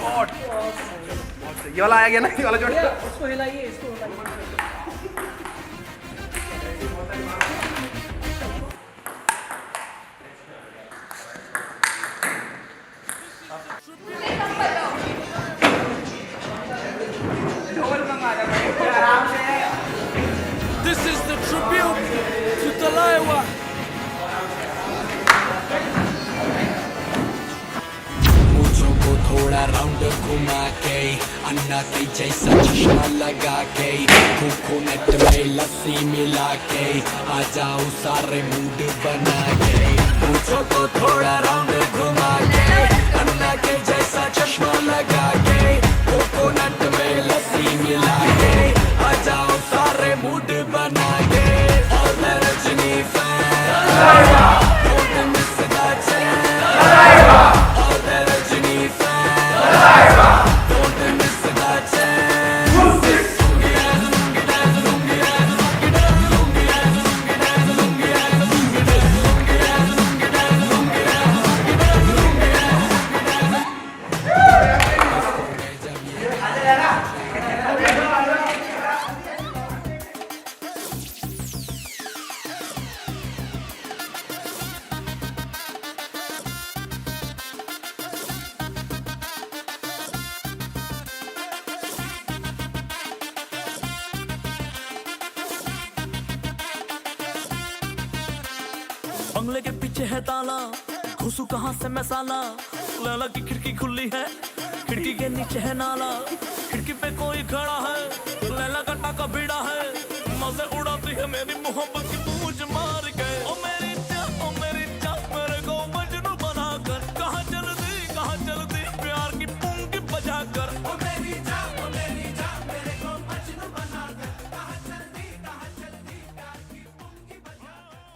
God, ये वाला आया गया ना, ये वाला जोड़ इसको हिलाइए, इसको हिलाइए। This is the tribute to Talaiwa. मुझों को थोड़ा राउंड घुमा के अन्ना के जैसा चश्मा लगा के कोकोनट में लस्सी मिला के आ जाओ सारे मूड बना के। मुझों को थोड़ा राउंड घुमा के अन्ना के जैसा चश्मा लगा के कोकोनट में लस्सी मिला के आ जाओ सारे मूड बना के। और मैं Rajni fan don't miss that chance। और मैं Rajni fan don't miss that chance। बंगले के पीछे है ताला, घुसू कहाँ से मैं साला। लैला की खिड़की खुली है, खिड़की के नीचे है नाला। खिड़की पे कोई खड़ा है, लैला का टाका भिड़ा है। मजे उड़ाती है मेरी मोहब्बत की पूंछ मार के। ओ मेरी चाह मेरे को मजनू बनाकर कहाँ चलती प्यार की पूंगी बजा कर। ओ मेरी चाह मेरे को मजनू बनाकर कहाँ चलती प्यार की पूंगी बजा कर।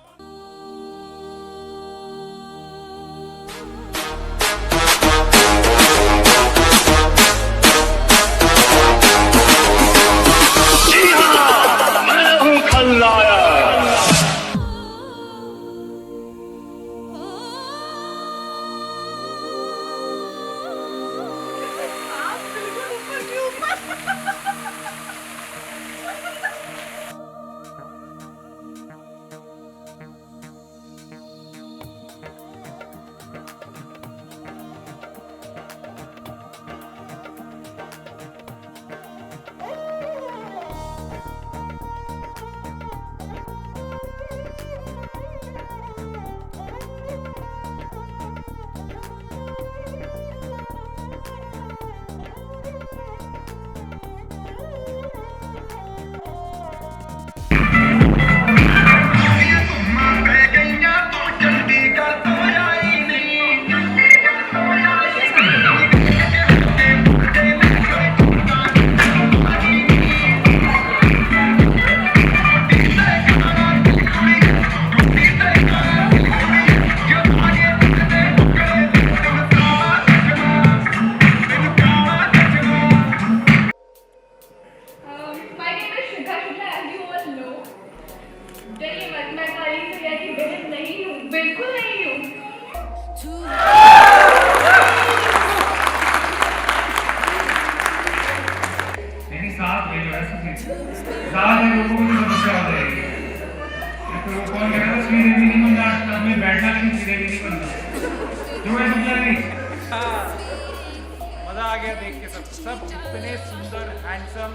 मजा आ गया देख के। सब इतने सुंदर हैंडसम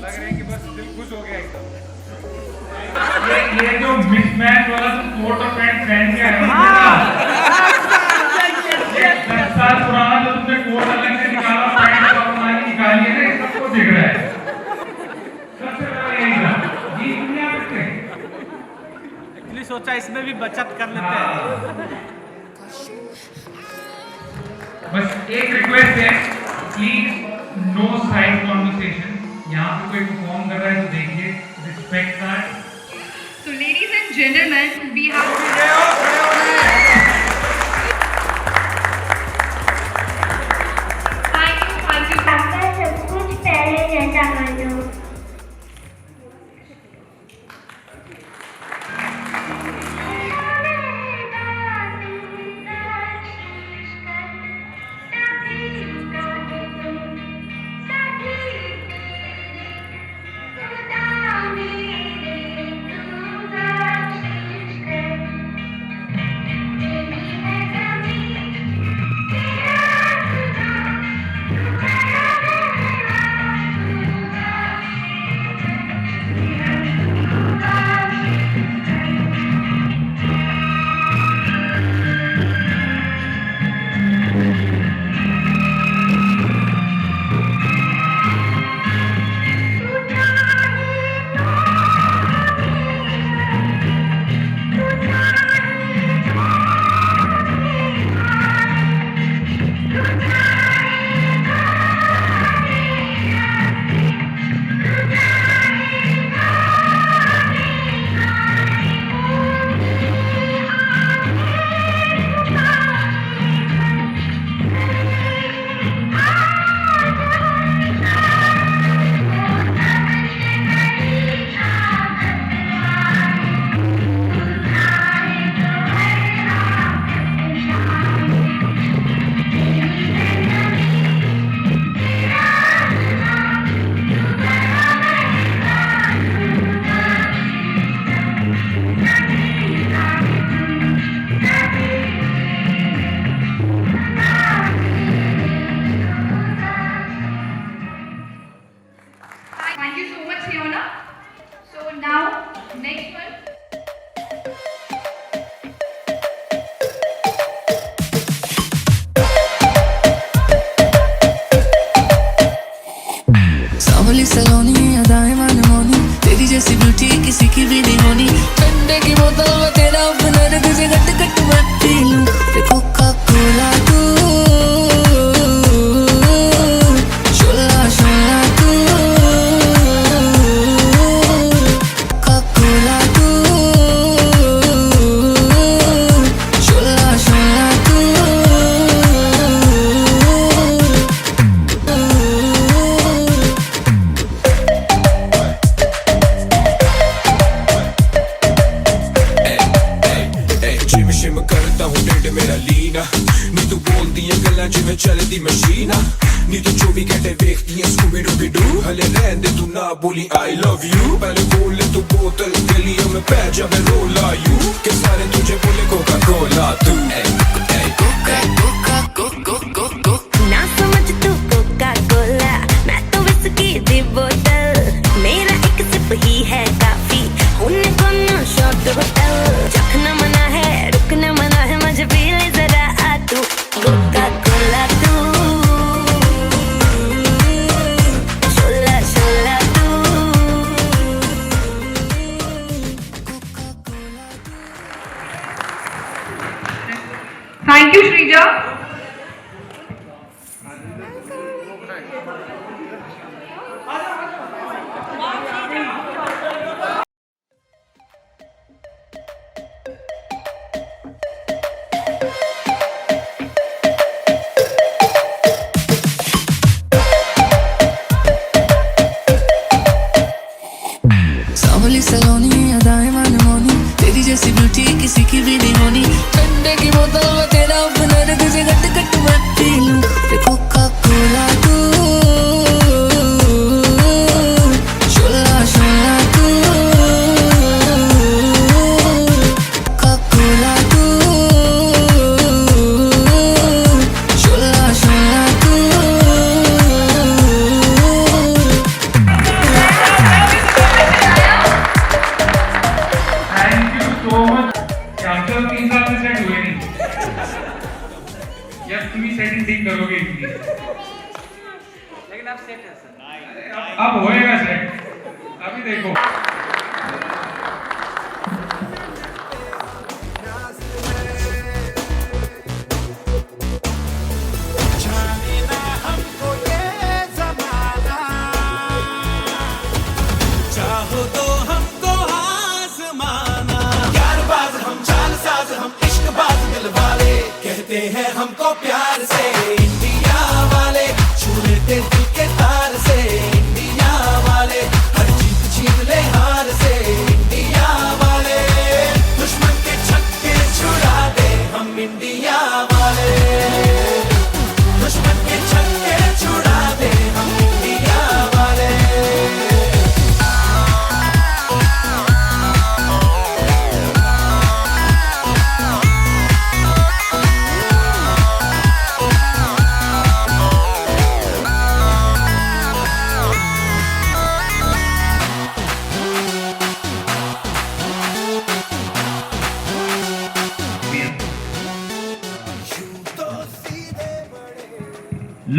लग रहे हैं कि बस दिल खुश हो गया एकदम। ये जो मिसमैच वाला कोट और पैंट पहन के आया है, 10 साल पुराना जो तुमने कोट अलग से निकाला, पैंट हमारी निकाली है ना, ये सबको दिख रहा है। सबसे बड़ा यही था, ये दुनिया में एक्चुअली सोचा इसमें भी बचत कर लेते हैं। बस एक रिक्वेस्ट है, प्लीज नो साइड कॉन्वर्सेशन। यहाँ पे कोई परफॉर्म कर रहा है तो देखिए, respect that. So ladies and gentlemen, we have thank you. आपका सब कुछ पहले जैसा कर दो। करता हूँ ढिड मेरा लीना नी तू बोलदी है गल्लां जिवें चलदी मशीना नी तू 24 घंटे देखती है स्कूबी डूबी डू हले रहन दे तू ना बोली आई लव यू पहले बोल ले तू बोतल गलियों में पै जावे रोला यू के सारे तुझे बोले कोका कोला तू ना समझ तू कोका कोला मैं तो विस्की दी बोतल मेरा एक सिप ही है काफी होने को ना शॉट होटल चखना मना है रुकना मना है मुझे पी ले जरा आ तू कोका कोला तू शोला शोला तू Thank you, Shrija. सांवली सलोनी अदाएं मनमोनी तेरी जैसी ब्यूटी किसी की भी नहीं होनी ठंडे की बोतल में तेरा ओपनर तुझे गट गट मत पी लूं कोका कोला तू शोला शोला तू कोका कोला तू शोला शोला तू थैंक यू सो मच आमचं 3 साल से सेट हुए नहीं यार तुम्ही सेटिंग ठीक करोगे इतनी लेकिन अब सेट है सर अब होएगा सेट अभी देखो चाहो तो हमको आज़माना यारबाज हम चालसाज हम इश्कबाज दिल वाले कहते हैं हमको प्यार से इंडिया वाले छू लेते दिल के तार से इंडिया वाले हर जीत छीन ले हार से इंडिया वाले दुश्मन के छक्के छुड़ा दे हम इंडिया वाले दुश्मन के छक्के छुड़ा दे हम इंडिया वाले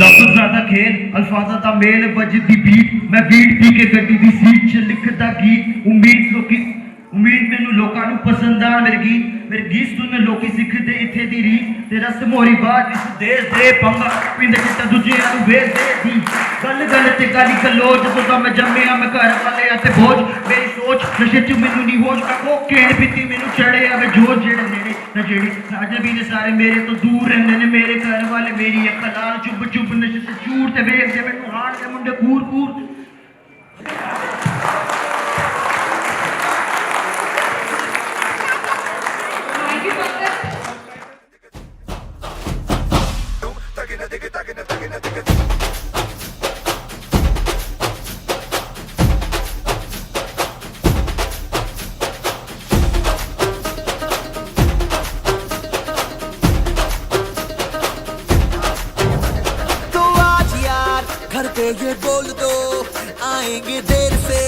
लफ्ज़ ज़्यादा खेल अल्फाज़ा दा मेल बजदी बीट मैं बीट पी के गड्डी दी सीट च लिखदा गीत उम्मीद मैनू लोकां नू पसंद आ मेरे गीत सुन लोकी सिखदे इत्थे दी रीत ते रस मोरी बात इस देश दे पंगा पिंड किता दूजे नू वेच दे दी गल गल ते गाली गलोच जदों दा मैं जम्मिया मैं घर वाले ते बोझ मेरी सोच नशे च मैनू नहीं होश का को केड़ पीती मैनू चढ़े आवे जोश जेड़े नेड़े न जेड़े अजनबी ने सारे मेरे तो दूर रहंदे ने मेरे घर वाले मेरी अख लाल चुप चुप नशे ते चूर ते वेख दे मैनू हाण दे मुंडे कूर कूर Thank you, Pankaj. तो आज यार घर पे ये बोल दो आएंगे देर से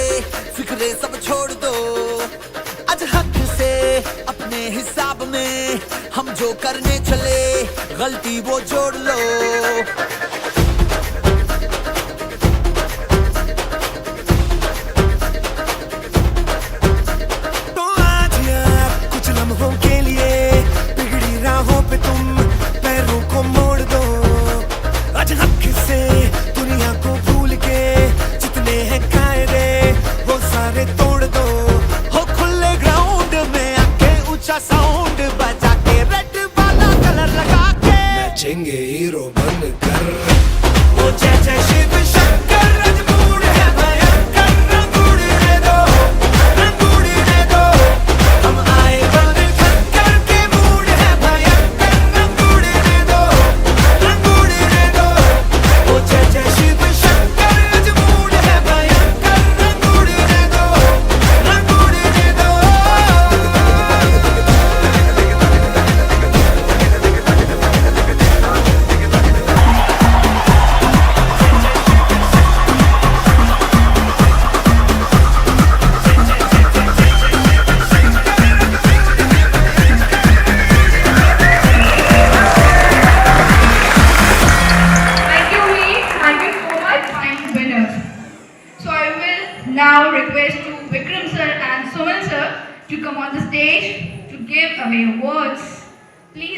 फिक्रे सब छोड़ दो आज हक से अपने हिसाब में हम जो करने चले गलती वो जोड़ लो तो आज यार कुछ लम्हों के लिए बिगड़ी राहों पे तुम पैरों को मोड़ दो आज हक से दुनिया को भूल के जितने हैं कायदे वो सारे तोड़ दो हो खुले ग्राउंड में आके ऊंचा साउंड बजा के रेड वाला कलर लगा के नाचेंगे हीरो बन कर वो जय जय शिव शंकर रंगूड़ है भयंकर रंगूड़ दे दो हम आए बन खक्कर के मूड है भयंकर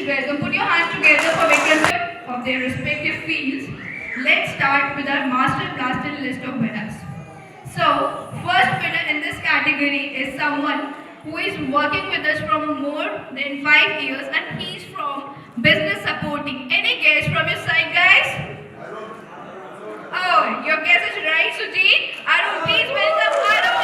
welcome. Put your hands together for victims of their respective fields. Let's start with our master blaster list of winners. So, first winner in this category is someone who is working with us from more than 5 years, and he's from business supporting. Any guess from your side, guys? Oh, your guess is right, Sujit. Arun, please welcome Arun.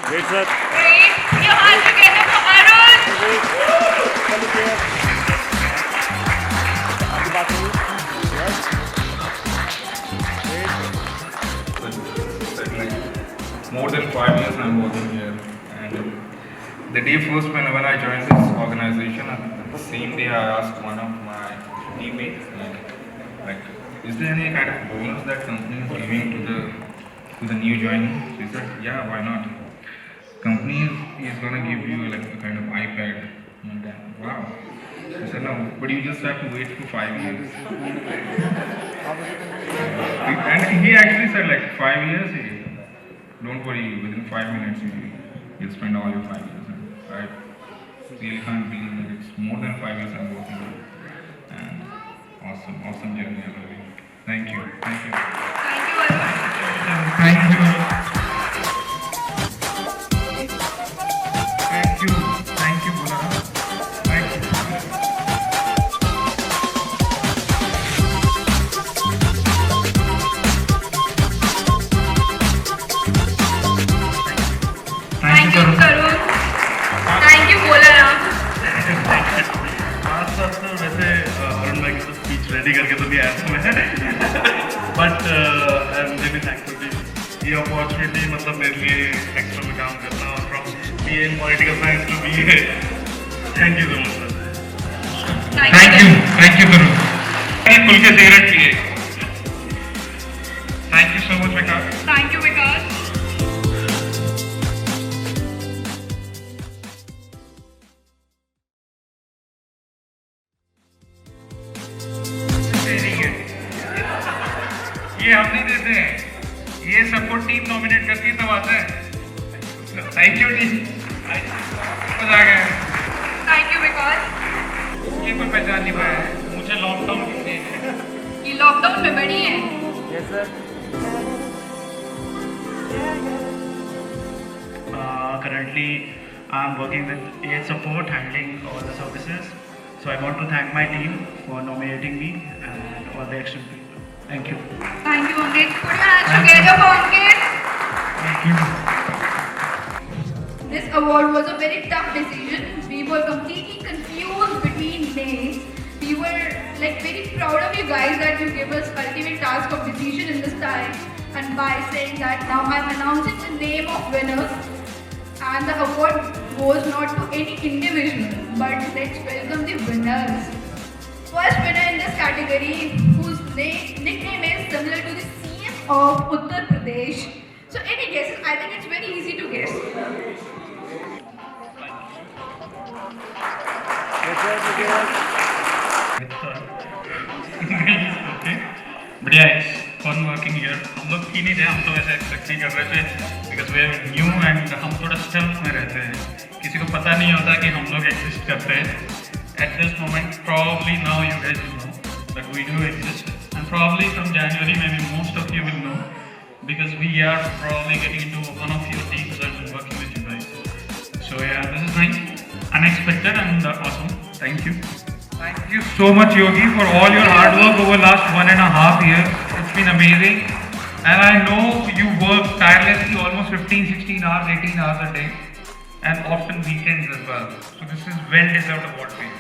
Great, sir. Great. Put your hands together for Arun. Like more than 5 years I'm working here, and the day first when I joined this organization, the same day I asked one of my teammates like is there any kind of bonus that company is giving to the new joinee? She said, yeah, why not? Company is gonna give you like a kind of iPad. And then, wow. She said, no, but you just have to wait for 5 years. And he actually said like 5 years. Don't worry, within 5 minutes you'll spend all your 5 years. And I really can't believe that it's more than 5 years I'm working here. And awesome journey. Thank you. Thank you, Arun. Thank you. Thank you, Bula. Thank you. Thank you, Karun. Thank you, Bolaram. आज तो वैसे अरुण भाई की तो speech ready करके तो भी आया था मैं but I am really thankful ये अपॉर्चुनिटी मतलब मेरे लिए एक्स्ट्रा में काम करना और from BA in political science to BA thank you so much sir Thank you, Guru. खुल के सिगरेट पिए. Thank you so much, Vikas. Thank you, Vikas. ये हम नहीं देते हैं, ये सबको टीम नॉमिनेट करती है तब आता है. Thank you team. मजा आ गया. Thank you, Vikas. ये कोई पहचान नहीं पाया है. मुझे लॉकडाउन कितने हैं. ये लॉकडाउन में बड़ी है. Currently I'm working with AID support handling all the services, so I want to thank my team for nominating me and all the extra people. Thank you. Thank you, Ankit. Put your hands together for Ankit. Thank you. This award was a very tough decision. We were completely confused between names. We were like very proud of you guys that you gave us ultimate task of decision in this time. And by saying that, now I'm announcing the name of winners. And the award goes not to any individual, but let's welcome the winners. First winner in this category, whose nickname is similar to the CM of Uttar Pradesh. So any guesses? I think it's very easy to guess. But yeah, it's fun working here. हम लोग की नहीं थे, हम तो वैसे expect नहीं कर रहे थे because we are new and हम थोड़ा स्टेल्थ में रहते हैं. किसी को पता नहीं होता कि हम लोग एग्जिस्ट करते हैं. At this moment, probably now you guys will know that we do exist, and probably from January maybe most of you will know because we are probably getting into one of your teams that is working with you guys. So yeah, this is nice, unexpected and awesome. Thank you. Thank you so much, Yogi, for all your hard work over last 1.5 years. It's been amazing. And I know you work tirelessly almost 15, 16 hours, 18 hours a day. And often weekends as well. So this is well-deserved award for you.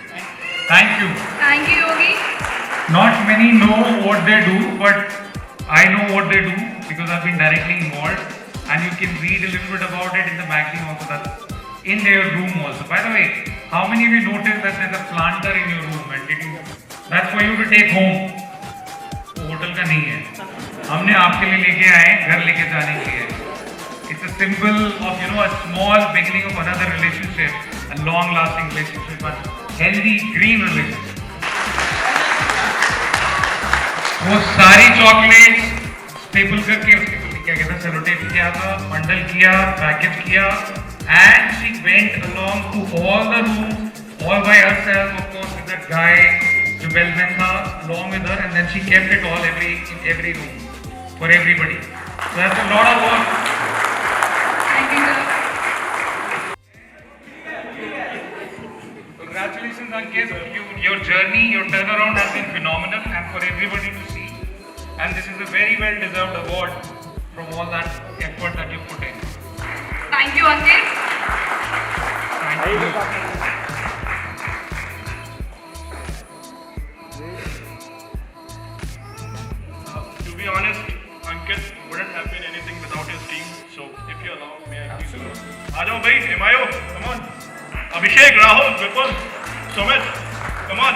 Thank you. Thank you, Yogi. Not many know what they do, but I know what they do because I've been directly involved. And you can read a little bit about it in the magazine also. That's in their room also. By the way, how many of you noticed that there's a planter in your room? And that's for you to take home. Hotel का नहीं है. हमने आपके लिए लेके आए, घर लेके जाने के लिए. It's a symbol of, a small beginning of another relationship, a long-lasting relationship, a healthy, green relationship. वो सारी चॉकलेट्स स्टेपल करके क्या कहते हैं सेलोटेप किया था, बंडल किया, पैकेज किया, and she went along to all the rooms, all by herself, of course, with that guy, जो bellman था, along with her, and then she kept it all in every room for everybody. So that's a lot of work. Thank you, sir. Congratulations, Ankit. Your journey, your turnaround has been phenomenal, and for everybody to see. And this is a very well-deserved award from all that effort that you put in. Thank you, Ankit. Thank you. To be honest, Ankit wouldn't have been anything without his team. So if you allow, may I please? आ जाओ भाई, हिमायो, come on. Abhishek, Rahul, Vipul, Sumit, come on.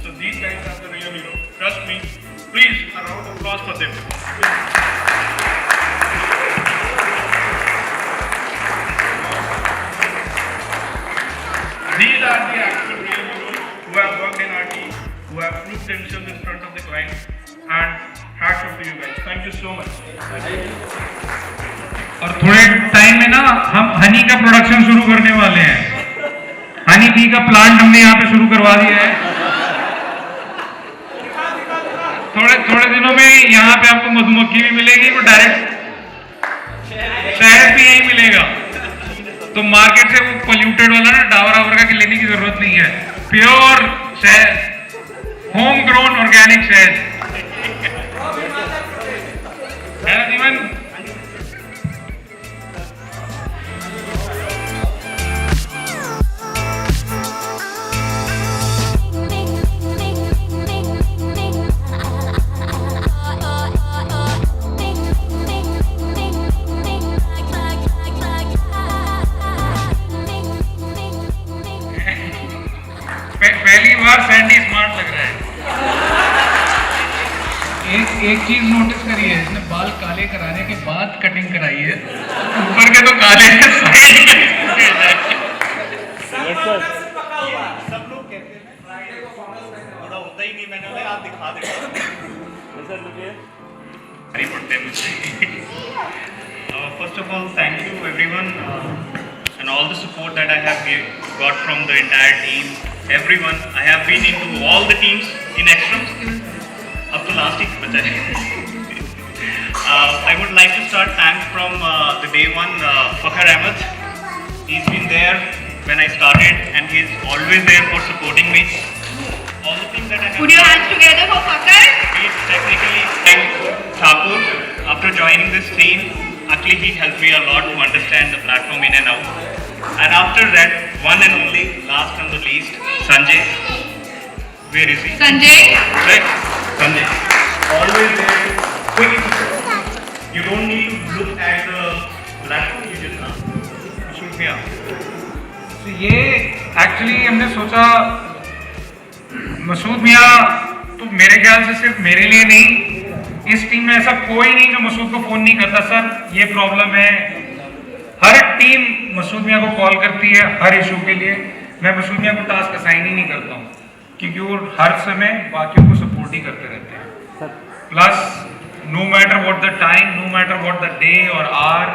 So these guys are the real hero. Trust me. Please, a round of applause for them. These are the actual real heroes who have worked in our team, who have proved themselves in front of the client, and hats off to you guys. Thank you so much. और थोड़े time में ना हम हनी का production शुरू करने वाले हैं। हनी बी का प्लांट हमने यहाँ पे शुरू करवा दिया है। थोड़े दिनों में यहाँ पे आपको मधुमक्खी भी मिलेगी, वो डायरेक्ट शहद भी यही मिलेगा। तो मार्केट से वो पोल्यूटेड वाला ना डाबर आवर का लेने की जरूरत नहीं है। प्योर शहद, होम ग्रोन ऑर्गेनिक शहद है ना जीवन। पहली बार सैंडी स्मार्ट लग रहा है। एक चीज नोटिस करी है, इसने बाल काले कराने के बाद कटिंग कराई है, ऊपर के तो काले हैं। सब लोग कहते हैं फ्राइडे को थोड़ा होता ही नहीं, मैंने बोला आप दिखा देगा। Very good day, first of all, thank you everyone and all the support that I have got from the entire team. Everyone, I have been into all the teams in Extreme. Up to last week, I would like to start thanks from the day one, Fakhar Ahmed. He's been there when I started, and he's always there for supporting me. All the things that I have. Put your hands together for Fakhar. He's technically Thakur. After joining this team, actually he helped me a lot to understand the platform in and out. And after that, one and only, last and the least, Sanjay. Where is he? Sanjay. Right, Sanjay. Always there, quick. You don't need to look at the platform, you just shoot me up. तो ये actually हमने सोचा, मसूद मियाँ तो मेरे ख्याल से सिर्फ मेरे लिए नहीं, इस टीम में ऐसा कोई नहीं जो मसूद को फोन नहीं करता, सर ये प्रॉब्लम है। हर टीम मसूद मियाँ को कॉल करती है हर इशू के लिए। मैं मसूद मियाँ को टास्क असाइन ही नहीं करता हूँ, क्योंकि वो हर समय बाकियों को सपोर्ट ही करते रहते हैं। Plus no matter what the time, no matter what the day और hour,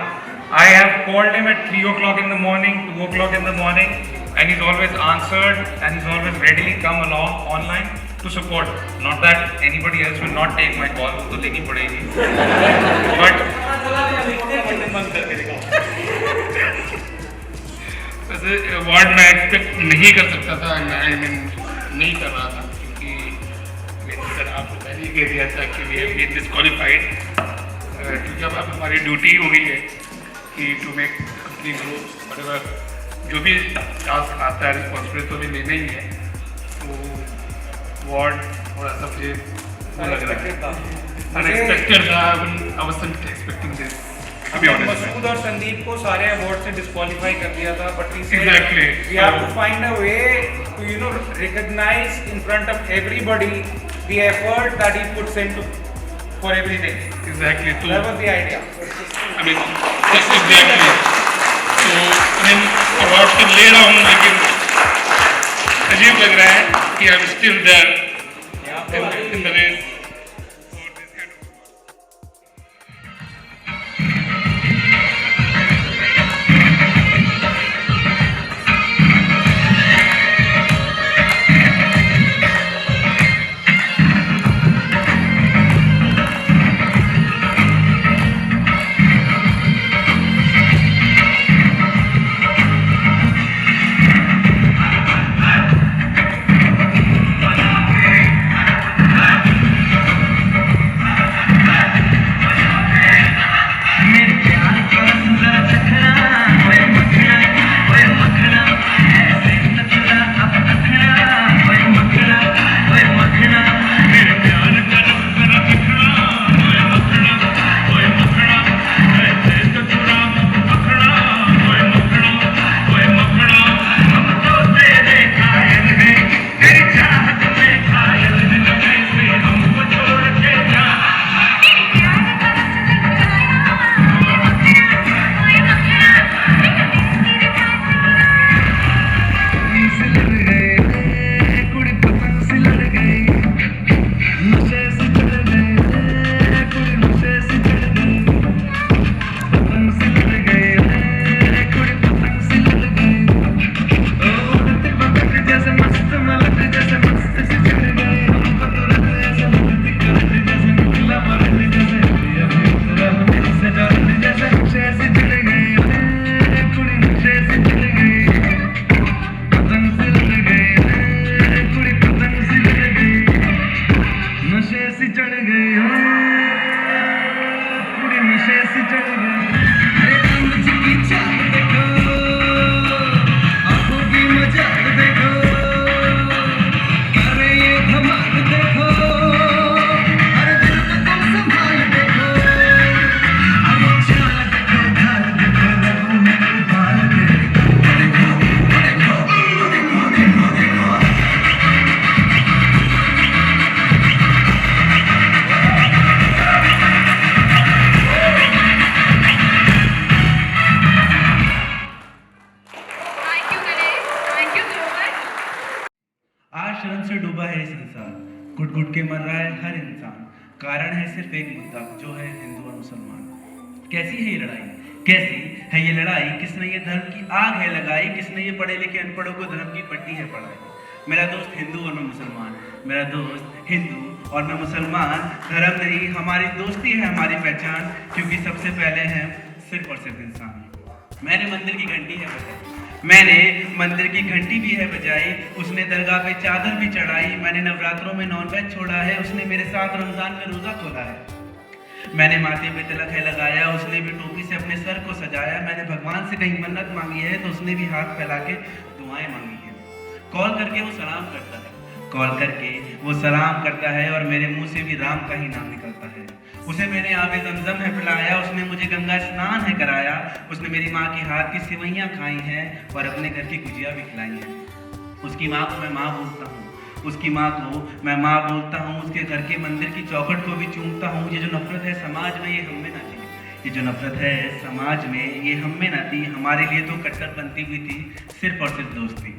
I have called him at 3 o'clock in the morning, 2 o'clock in the morning, and he's always answered, and he's always readily come along online to support. Not that anybody else will not take my call, वो तो लेनी पड़ेगी। But वैसे award मैं expect नहीं कर सकता था, I mean नहीं कर रहा था, क्योंकि सर आपको पहले ही कह दिया था कि we have been disqualified, क्योंकि अब हमारी ड्यूटी हो गई है कि to make company grow, whatever जो भी टास्क आता है रिस्पॉन्सिबिलिटी तो भी लेना ही है। तो वार्ड थोड़ा सा मुझे अनएक्सपेक्टेड था, I wasn't expecting this, to be honest. Masood और संदीप को सारे अवार्ड से डिस्क्वालीफाई कर दिया था, but Exactly. we have to find a way to recognize in front of everybody the effort that he puts into for everything. Exactly. तो That was the idea. I mean, just exactly. तो I mean award तो ले रहा हूँ, लेकिन अजीब लग रहा है कि I'm still there in the race. घुट के मर रहा है हर इंसान। कारण है सिर्फ एक मुद्दा, जो है हिंदू और मुसलमान। कैसी है ये लड़ाई? कैसी है ये लड़ाई? किसने ये धर्म की आग है लगाई? किसने ये पढ़े लिखे अनपढ़ों को धर्म की पट्टी है पढ़ाई? मेरा दोस्त हिंदू और मैं मुसलमान, मेरा दोस्त हिंदू और मैं मुसलमान। धर्म नहीं, हमारी दोस्ती है हमारी पहचान, क्योंकि सबसे पहले है सिर्फ और सिर्फ इंसान। मैंने मंदिर की घंटी है बजाई, मैंने मंदिर की घंटी भी है बजाई, उसने दरगाह पे चादर भी चढ़ाई। मैंने नवरात्रों में नॉनवेज छोड़ा है, उसने मेरे साथ रमजान में रोजा खोला है। मैंने माथे पे तिलक है लगाया, उसने भी टोपी से अपने सर को सजाया। मैंने भगवान से कहीं मन्नत मांगी है तो उसने भी हाथ फैला के दुआएं मांगी है। कॉल करके वो सलाम करता है, कॉल करके वो सलाम करता है, और मेरे मुंह से भी राम का ही नाम निकलता है। उसे मैंने आबे ज़मज़म है पिलाया, उसने मुझे गंगा स्नान है कराया। उसने मेरी माँ की हाथ की सिवैयाँ खाई हैं और अपने घर की गुजिया भी खिलाई हैं। उसकी माँ को मैं माँ बोलता हूँ, उसकी माँ को मैं माँ बोलता हूँ, उसके घर के मंदिर की चौखट को भी चूमता हूँ। ये जो नफरत है समाज में, ये हम में ना थी। ये जो नफरत है समाज में, ये हम में ना थी। हमारे लिए तो कट्टरपंथी हुई थी सिर्फ और सिर्फ दोस्ती,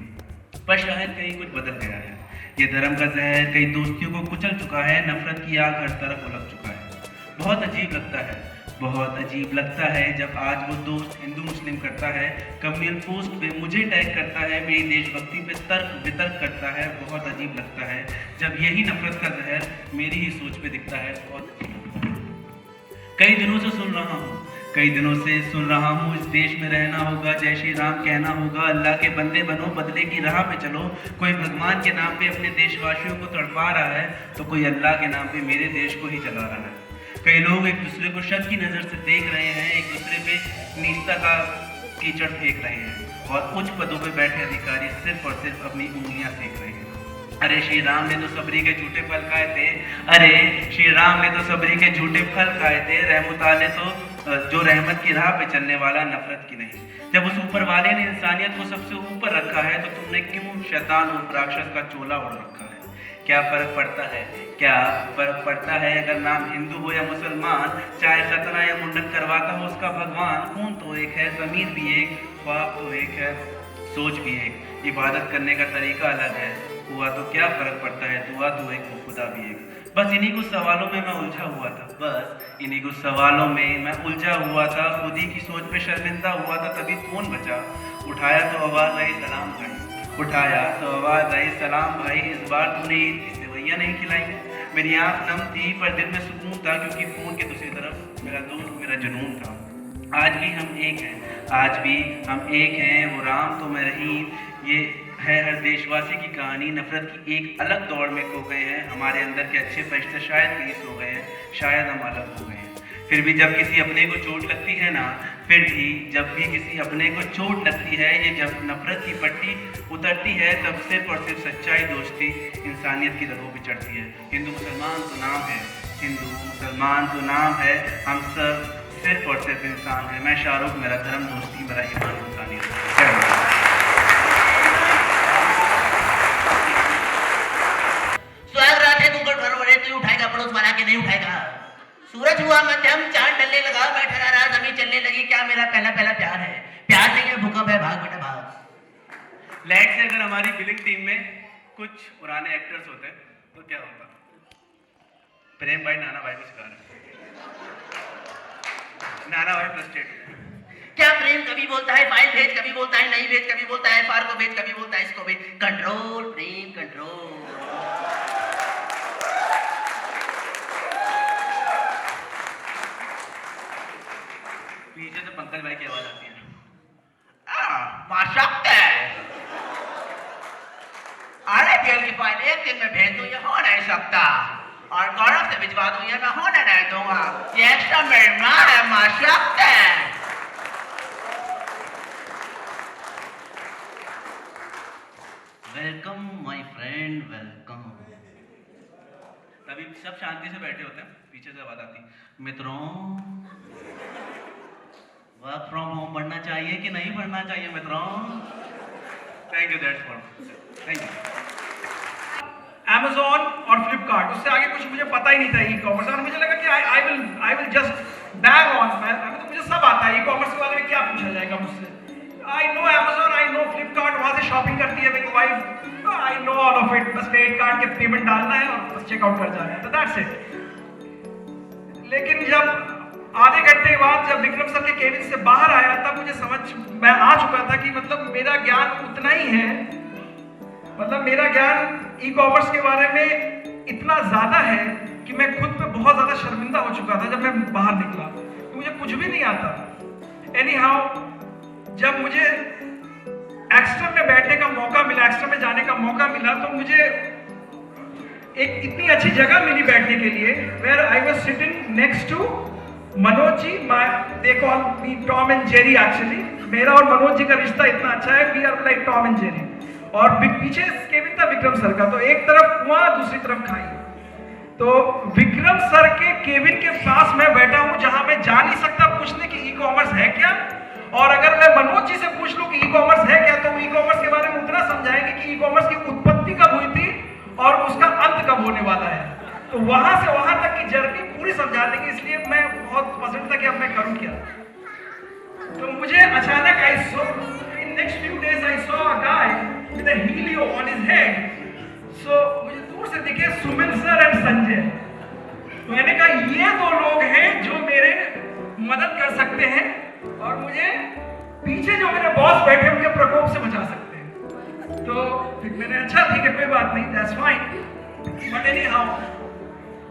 पर शायद कहीं कुछ बदल गया है। ये धर्म का जहर कई दोस्तियों को कुचल चुका है, नफरत की आग हर तरफ उलग चुका है। बहुत अजीब लगता है, बहुत अजीब लगता है जब आज वो दोस्त हिंदू मुस्लिम करता है, कम्युनल पोस्ट पे मुझे टैग करता है, मेरी देशभक्ति पे तर्क वितर्क करता है। बहुत अजीब लगता है जब यही नफरत का जहर मेरी ही सोच पे दिखता है। कई दिनों से सुन रहा हूँ, कई दिनों से सुन रहा हूँ, इस देश में रहना होगा, जय श्री राम कहना होगा, अल्लाह के बंदे बनो, बदले की राह पे चलो। कोई भगवान के नाम पे अपने देशवासियों को तड़पा रहा है तो कोई अल्लाह के नाम पे मेरे देश को ही चला रहा है। कई लोग एक दूसरे को शक की नज़र से देख रहे हैं, एक दूसरे पे नीचता का कीचड़ फेंक रहे हैं, और उच्च पदों पे बैठे अधिकारी सिर्फ और सिर्फ अपनी उंगलियां सेक रहे हैं। अरे श्री राम ने तो सबरी के झूठे फल खाए थे, अरे श्री राम ने तो सबरी के झूठे फल खाए थे। रहमत ने तो जो रहमत की राह पे चलने वाला, नफरत की नहीं। जब उस ऊपर वाले ने इंसानियत को सबसे ऊपर रखा है तो तुमने क्यों शैतान और राक्षस का चोला ओढ़ रखा है? क्या फर्क पड़ता है, क्या फर्क पड़ता है अगर नाम हिंदू हो या मुसलमान, चाहे खतना या मुंडन करवाता हो उसका भगवान। खून तो एक है, ज़मीर भी एक, ख्वाब तो एक है, सोच भी एक, इबादत करने का तरीका अलग है। हुआ तो क्या फर्क पड़ता है, दुआ तो एक, खुदा भी एक। बस इन्हीं कुछ सवालों में मैं उलझा हुआ था, बस इन्हीं कुछ सवालों में मैं उलझा हुआ था। खुद ही की सोच पे शर्मिंदा हुआ था, तभी फोन बचा। उठाया तो आवाज़ आई, सलाम भाई। उठाया तो आवाज़ आई, सलाम भाई। इस बार तूने ईद की सेवैयाँ नहीं खिलाई। मेरी आँख नम थी पर दिल में सुकून था, क्योंकि फ़ोन के दूसरी तरफ मेरा दोस्त, मेरा जुनून था। आज भी हम एक हैं, आज भी हम एक हैं। वो राम तो मैं रहीम, ये है हर देशवासी की कहानी। नफरत की एक अलग दौड़ में खो गए हैं, हमारे अंदर के अच्छे फरिश्ते शायद कहीं सो गए हैं, शायद हम अलग हो गए हैं। फिर भी जब किसी अपने को चोट लगती है ना, फिर भी जब भी किसी अपने को चोट लगती है, ये जब नफरत की पट्टी उतरती है, तब सिर्फ और सिर्फ सच्चाई, दोस्ती, इंसानियत की रगों पे चढ़ती है। हिंदू मुसलमान तो नाम है, हिंदू मुसलमान तो नाम है, हम सब सिर्फ और सिर्फ इंसान है। मैं शाहरुख, मेरा धर्म दोस्ती, मेरा ईमान इंसानियत। स्वर्ग रात है, तू घर बड़े, तू उठाएगा पड़ोस वाला के नहीं उठाएगा। सूरज हुआ मध्यम, चांद डलने लगा, मैं ठहरा रहा, जमीन चलने लगी। क्या मेरा पहला पहला प्यार है? प्यार नहीं है, भूकंप है, भाग बेटा भाग। लाइट से अगर हमारी फिल्म टीम में कुछ पुराने एक्टर्स होते तो क्या होता? प्रेम भाई नाना भाई को सिखा रहे, नाना भाई फ्रस्ट्रेट। क्या प्रेम कभी बोलता है फाइल भेज, कभी बोलता है नहीं भेज, कभी बोलता है फार को भेज, कभी बोलता है इसको भेज। कंट्रोल प्रेम कंट्रोल। पीछे से पंकज भाई की आवाज आती है, अरे जेल की फाइल एक दिन में भेज दूं, ये हो नहीं सकता। और गौरव से भिजवा दूं, ये मैं होने नहीं दूंगा। ये एक्स्ट्रा मेरा है, माशक्त है। Welcome my friend, welcome. तभी सब शांति से बैठे होते हैं, पीछे से आवाज आती, मित्रों वर्क फ्रॉम होम बढ़ना चाहिए कि नहीं बढ़ना चाहिए मित्रों? Thank you, that's for, thank you. Amazon और फ्लिपकार्ट, उससे आगे कुछ मुझे पता ही नहीं था ई कॉमर्स, और मुझे लगा कि I will just bag on. मैं तो मुझे सब आता है, ई कॉमर्स के बारे में क्या पूछा जाएगा मुझसे। I know Amazon, I know Flipkart वहां से शॉपिंग करती है मेरी wife, I know all of it, बस क्रेडिट कार्ड के पेमेंट डालना है और बस चेकआउट कर जाना है, तो दैट्स इट। लेकिन जब आधे घंटे बाद जब विक्रम सर के केबिन से बाहर आया तब मुझे समझ मैं आ चुका था कि मतलब मेरा ज्ञान उतना ही है, मतलब मेरा ज्ञान ई कॉमर्स के बारे में इतना ज्यादा है कि मैं खुद पे बहुत ज्यादा शर्मिंदा हो चुका था जब मैं बाहर निकला, तो मुझे कुछ भी नहीं आता। एनी हाउ जब मुझे एक्स्ट्रा में बैठने का मौका मिला, एक्स्ट्रा में जाने का मौका मिला, तो मुझे एक इतनी अच्छी जगह मिली बैठने के लिए, where I was sitting next to Manoj ji, they call me Tom and Jerry actually. मेरा और मनोज जी का रिश्ता इतना अच्छा है, we are like Tom and Jerry. और पीछे केबिन था विक्रम सर का, तो एक तरफ कुआं दूसरी तरफ खाई। तो विक्रम सर के केबिन के पास मैं बैठा हूं जहां मैं जा नहीं सकता पूछने की ई कॉमर्स है क्या, और अगर मैं मनोज जी से पूछ लूं कि ई कॉमर्स है क्या, तो ई कॉमर्स के बारे में उतना समझाएंगे कि ई कॉमर्स की उत्पत्ति कब हुई थी और उसका अंत कब होने वाला है। तो वहां से वहां तक की जर्नी पूरी समझा देंगे, इसलिए मैं बहुत पसंद था कि अब मैं करूं क्या। तो मुझे अचानक I saw in next few days I saw a guy with a halo on his head. So मुझे दूर से दिखे सुमित सर एंड संजय, तो मैंने कहा ये दो लोग हैं जो मेरे मदद कर सकते हैं और मुझे पीछे जो मेरे बॉस बैठे उनके प्रकोप से बचा सकते हैं। तो फिर मैंने अच्छा ठीक है कोई बात नहीं, that's fine, but any how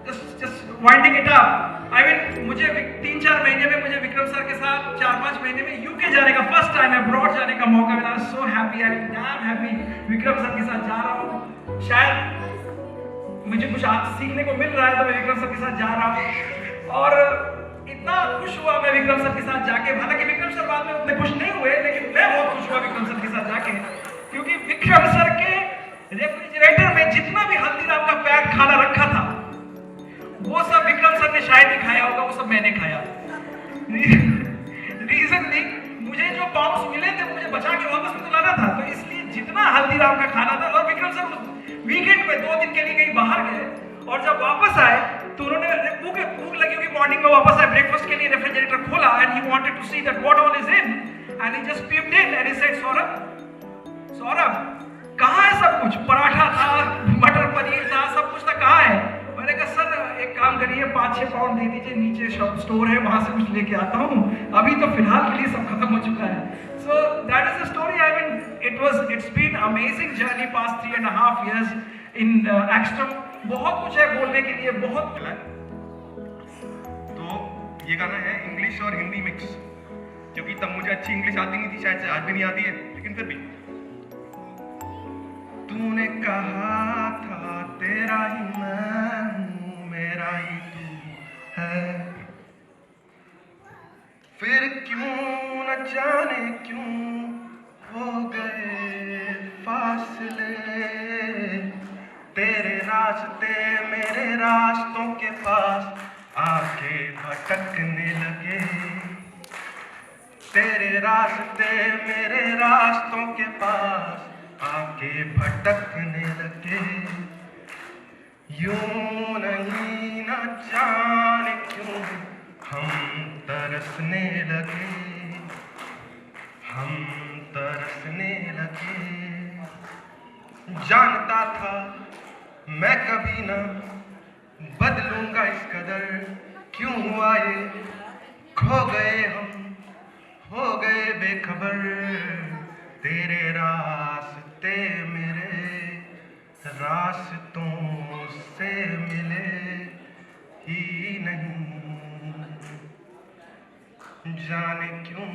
just winding it up, I mean मुझे 3-4 महीने में मुझे विक्रम सर के साथ 4-5 महीने में यूके जाने का फर्स्ट टाइम अब्रॉड जाने का मौका मिला। So happy, I am damn happy Vikram sir के साथ जा रहा हूँ, शायद मुझे कुछ आज सीखने को मिल रहा है तो मैं विक्रम सर के साथ जा रहा हूँ। और इतना खुश हुआ मैं विक्रम सर के साथ जाके, हालांकि विक्रम सर बाद में उतने खुश नहीं हुए, लेकिन मैं बहुत खुश हुआ विक्रम सर के साथ जाके, क्योंकि विक्रम सर के रेफ्रिजरेटर में जितना भी हल्दीराम का पैक खाना रखा था वो सब विक्रम सर ने शायद ही खाया होगा, वो सब मैंने खाया। रीजन नहीं, मुझे जो पाउंड्स मिले थे मुझे बचा के वापस भी तो लाना था, तो इसलिए जितना हल्दीराम का खाना था। और विक्रम सर उस वीकेंड पे 2 दिन के लिए कहीं बाहर गए और जब वापस आए तो उन्होंने भूख लगी होगी, मॉर्निंग में वापस आए ब्रेकफास्ट के लिए, रेफ्रिजरेटर खोला and he wanted to see that what all is in and he just peeped in and he said Saurabh कहाँ है सब कुछ, पराठा था, मटर पनीर था, सब कुछ था, कहाँ है। मैंने कहा सर एक काम करिए 5-6 पाउंड दे दीजिए, नीचे शॉप स्टोर है वहां से कुछ लेके आता हूँ, अभी तो फिलहाल के लिए सब खत्म हो चुका है। So that is the story, I mean it's been amazing journey past 3.5 years in एक्सट्रम। बहुत कुछ है बोलने के लिए, बहुत मिला है। तो ये गाना है इंग्लिश और हिंदी मिक्स, क्योंकि तब मुझे अच्छी इंग्लिश आती नहीं थी, शायद से आज भी नहीं आती है, लेकिन फिर भी। तूने कहा था तेरा ही मैं हूँ, मेरा ही तू है, फिर क्यों न जाने क्यों हो गए फासले, तेरे रास्ते मेरे रास्तों के पास आके भटकने लगे, तेरे रास्ते मेरे रास्तों के पास आके भटकने लगे, यूं नहीं न जाने क्यों हम तरसने लगे, हम तरसने लगे। जानता था मैं कभी ना बदलूंगा इस कदर, क्यों हुआ ये, खो गए हम, हो गए बेखबर, तेरे रास्ते मेरे रास्तों से मिले ही नहीं, जाने क्यों,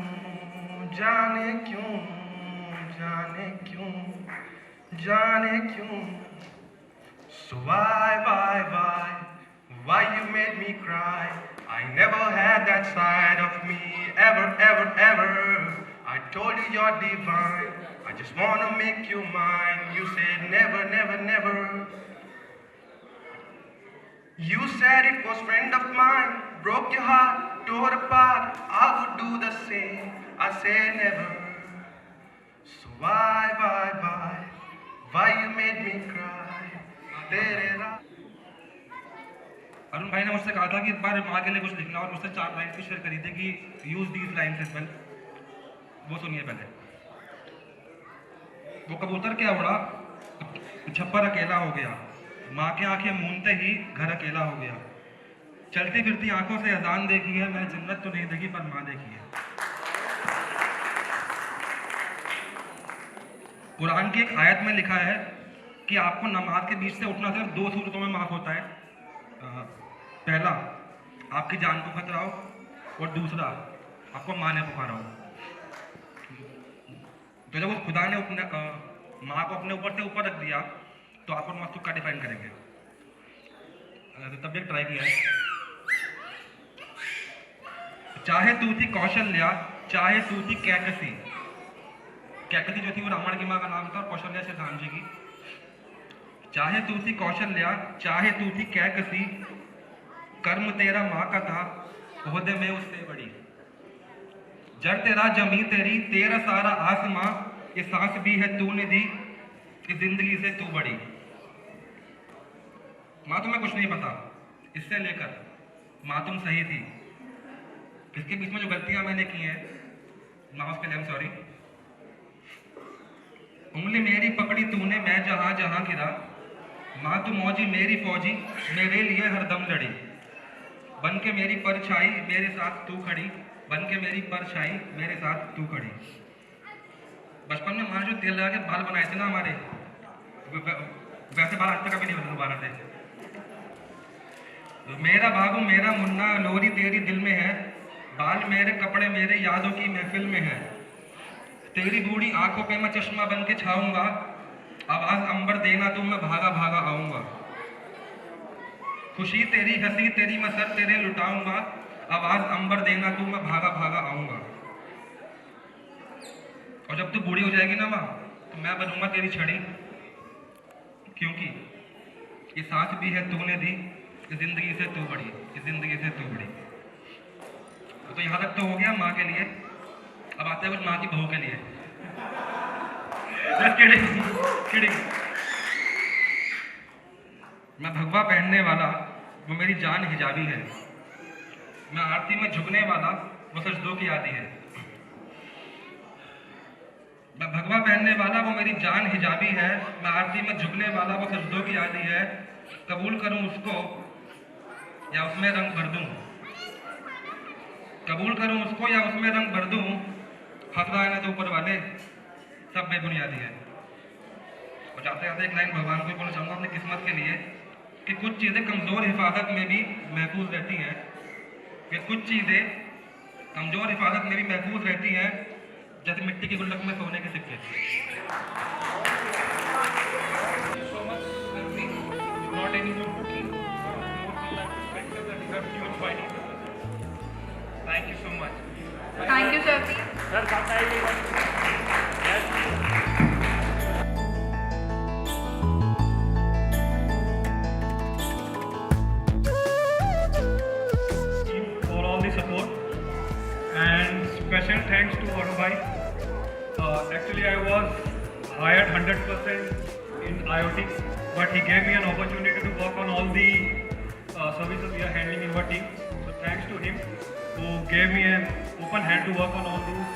जाने क्यों, जाने क्यों, जाने क्यों। So why you made me cry? I never had that side of me, ever, ever, ever. I told you you're divine, I just wanna make you mine. You said never, never, never. You said it was friend of mine, broke your heart, tore apart. I would do the same, I said never. So why you made me cry? Arun भाई ने मुझसे कहा था कि एक बार माँ के लिए कुछ लिखना, और मुझसे 4 लाइन कुछ शेयर करी थी कि use these lines as well, वो सुनिए पहले। वो कबूतर क्या उड़ा, छप्पर अकेला हो गया। माँ की आंखें मूंदते ही घर अकेला हो गया। चलती फिरती आंखों से अजान देखी है, मैंने जन्नत तो नहीं देखी पर माँ देखी है। कुरान की एक आयत में लिखा है कि आपको नमाज के बीच से उठना सिर्फ 2 सूरतों में माफ होता है। पहला, आपकी जान को खतरा हो, और दूसरा, आपको माँ ने पुकारा हो। तो जब उस खुदा ने अपने माँ को अपने ऊपर से ऊपर रख दिया तो आपको नमाज का डिफाइन करेंगे। तब एक ट्राई किया है। चाहे तू थी कौशल्या, चाहे तू थी कैकसी। कैकसी जो थी वो रावण की माँ का नाम था, और कौशल्या श्रीराम जी की। चाहे तू थी कौशल्या, चाहे तू थी कैकसी, कर्म तेरा माँ का था, ओहदे में उससे बड़ी। जड़ तेरा जमी तेरी, तेरा सारा आसमां, ये सांस भी है तूने दी, इस जिंदगी से तू बड़ी। माँ तुम्हें कुछ नहीं पता, इससे लेकर माँ तुम सही थी। इसके बीच में जो गलतियां मैंने की हैं, माँ उसके लिए सॉरी। उंगली मेरी पकड़ी तूने, मैं जहां जहां गिरा, माँ तू मौजी मेरी फौजी, मेरे लिए हरदम लड़ी। बन के मेरी परछाई मेरे साथ तू खड़ी, बन के मेरी परछाई मेरे साथ तू खड़ी। बचपन में माँ जो तेल लगा के बाल बनाए थे ना हमारे, वैसे बाल आज तक कभी नहीं बने दोबारा से। मेरा बाबू मेरा मुन्ना, लोरी तेरी दिल में है, बाल मेरे कपड़े मेरे यादों की महफिल में है। तेरी बूढ़ी आंखों पे मैं चश्मा बन के छाऊंगा, आवाज अंबर देना तू मैं भागा भागा आऊंगा। खुशी तेरी हंसी तेरी मैं सर तेरे लुटाऊंगा, आवाज अंबर देना तू मैं भागा भागा आऊंगा। और जब तू बूढ़ी हो जाएगी ना माँ, तो मैं बनूंगा तेरी छड़ी, क्योंकि ये सांस भी है तूने दी, इस जिंदगी से तू बड़ी, इस जिंदगी से तू बड़ी। तो यहाँ तक तो हो गया माँ के लिए। अब आते हैं कुछ माँ की बहू के लिए। किडिंग। मैं भगवा पहनने वाला, वो मेरी जान हिजाबी है। मैं आरती में झुकने वाला, वो सजदों की आदि है। मैं भगवा पहनने वाला, वो मेरी जान हिजाबी है। मैं आरती में झुकने वाला, वो सजदों की आदि है। कबूल करूं उसको या उसमें रंग भर दूं, कबूल करूं उसको या उसमें रंग भर दूं, हंसना है तो ऊपर वाले सब बेबुनियादी है। और जाते जाते एक लाइन भगवान को बोलना चाहूँगा अपनी किस्मत के लिए, कि कुछ चीज़ें कमज़ोर हिफाजत में भी महफूज रहती हैं, कि कुछ चीज़ें कमज़ोर हिफाजत में भी महफूज रहती हैं, जैसे मिट्टी की गुल्लक में सोने के सिक्के। Thank you so much. Thank you, Sarvi. Sir, for all the support, and special thanks to Arun bhai. Actually, I was hired 100% in IoT, but he gave me an opportunity to work on all the services we are handling in our team. So thanks to him, who gave me an open hand to work on all those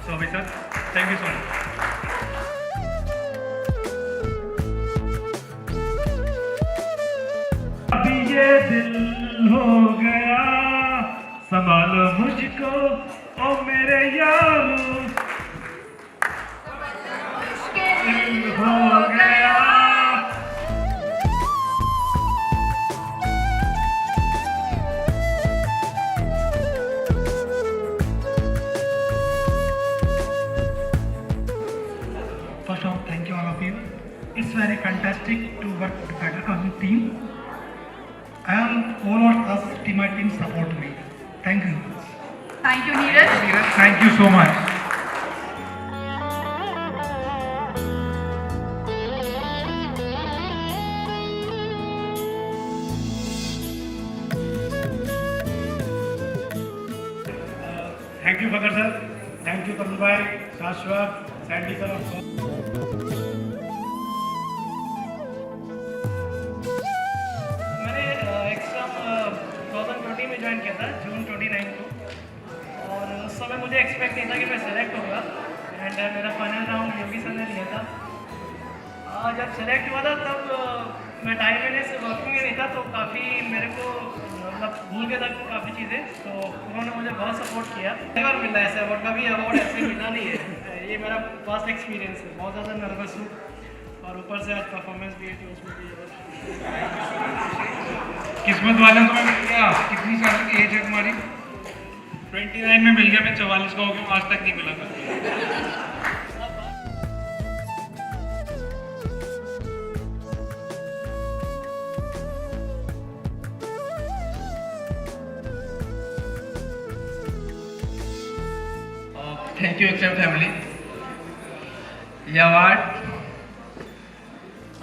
services. Thank you so much. अभी ये दिल हो गया, संभालो मुझको ओ मेरे यारो, दिल हो गया। First of all, thank you all of you. It's very fantastic to work with Better Cousin team. And all of us, my team support me. Thank you. Thank you, Neeraj. Thank you so much. Thank you, Bakar sir. Thank you, Tarun bhai, Shashwat, Sandy sir. मैंने exam 2020 में join किया था, जून 29 को, और उस समय मुझे expect नहीं था कि मैं सेलेक्ट होगा। एंड मेरा फाइनल राउंड योगी सर ने लिया था। जब सेलेक्ट हुआ था तब मैं टाइम मैंने से वर्किंग में नहीं था, तो काफ़ी मेरे को मतलब भूल गया था काफ़ी चीज़ें, तो उन्होंने मुझे बहुत सपोर्ट किया। एक बार मिला ऐसे अवार्ड, कभी अवार्ड ऐसे मिला नहीं है, ये मेरा फर्स्ट एक्सपीरियंस है। बहुत ज़्यादा नर्वस हूँ और ऊपर से आज परफॉर्मेंस भी है, तो उसमें भी किस्मत वाला तुम्हें मिल गया। कितनी साल की एज है तुम्हारी? 29 में मिल गया, मैं 44 का हो गया, आज तक नहीं मिला था। Thank you XM family. यह अवार्ड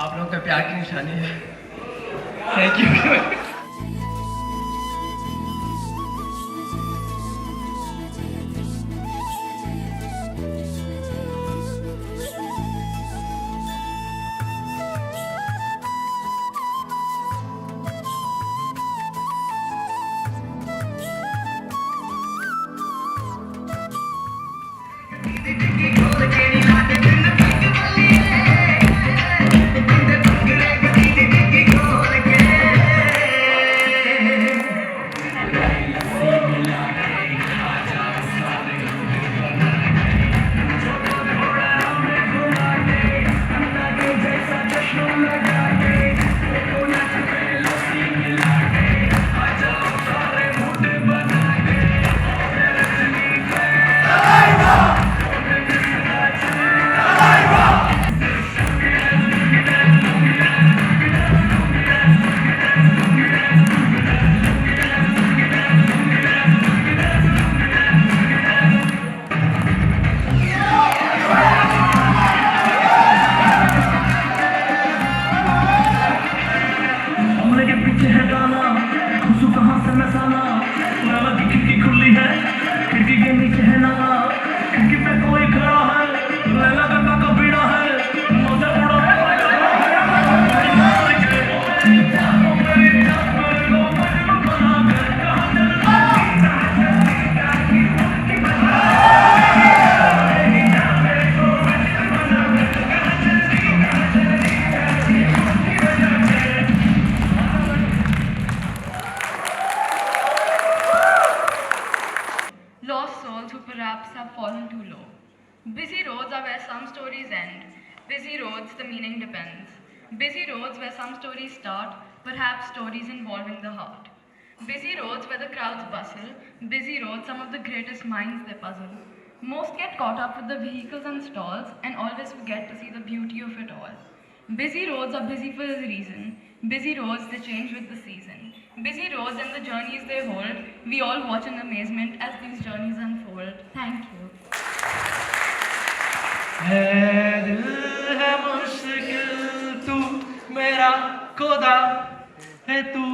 आप लोगों का प्यार की निशानी है। Thank you. Lost souls who perhaps have fallen too low. Busy roads are where some stories end. Busy roads, the meaning depends. Busy roads where some stories start, perhaps stories involving the heart. Busy roads where the crowds bustle. Busy roads, some of the greatest minds they puzzle. Most get caught up with the vehicles and stalls and always forget to see the beauty of it all. Busy roads are busy for a reason. Busy roads, they change with the season. Busy roads and the journeys they hold, we all watch in amazement as these journeys unfold. Thank you. है दिल है मुश्किल तू मेरा खुदा है, तू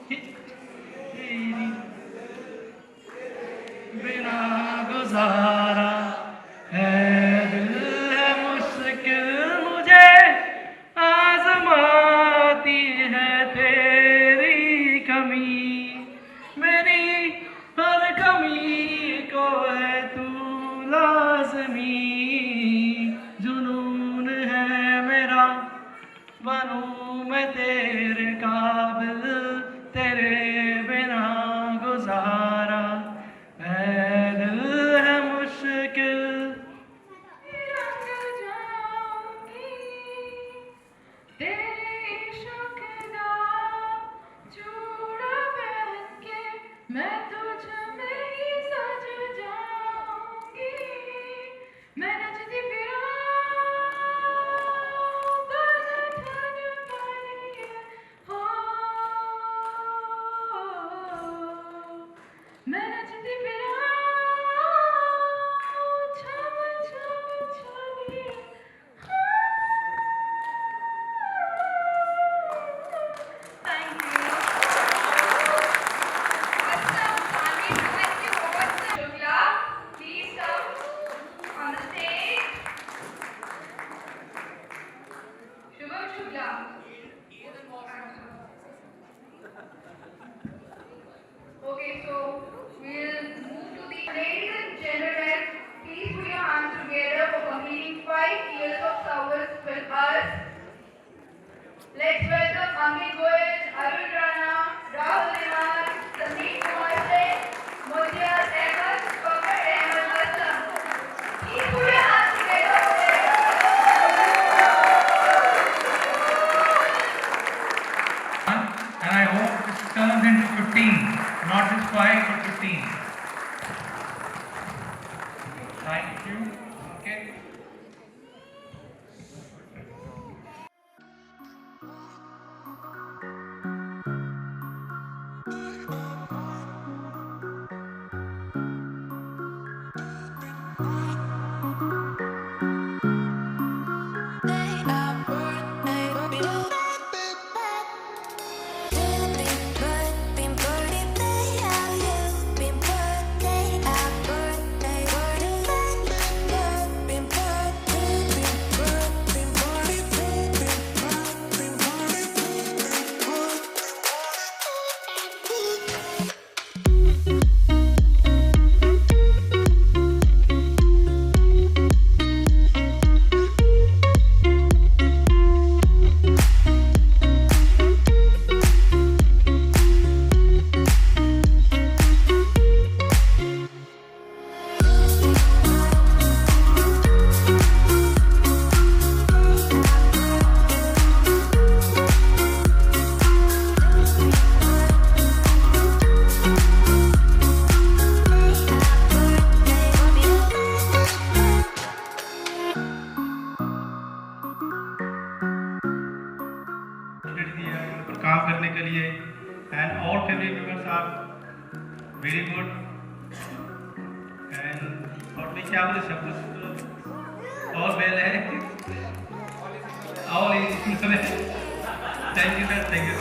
ही तेरी बिना गुजारा है। दिल है मुश्किल मुझे आजमाती है तेरी कमी, मेरी हर कमी को है तू लाज़मी। जुनून है मेरा बनूं मैं तेरे काबिल, तेरे बिना गुजारा है। दिल है मुश्किल मैं तुझ में ही सज जाऊंगी, मैं नचती फिरूं तो धन बन Let's welcome Amit Goyal, Arun Rana, Rahul Nihar, Sandeep Kumar Singh, Mutiaz Ahmed, Fakar Ahmed Aslam. Please put your hands together for them. And I hope this turns into 15, not just 5 but 15. Thank you. Okay. काम करने के लिए and all family members are very good and और मैं क्या बोले सब कुछ ऑल वेल है all is thank you sir thank you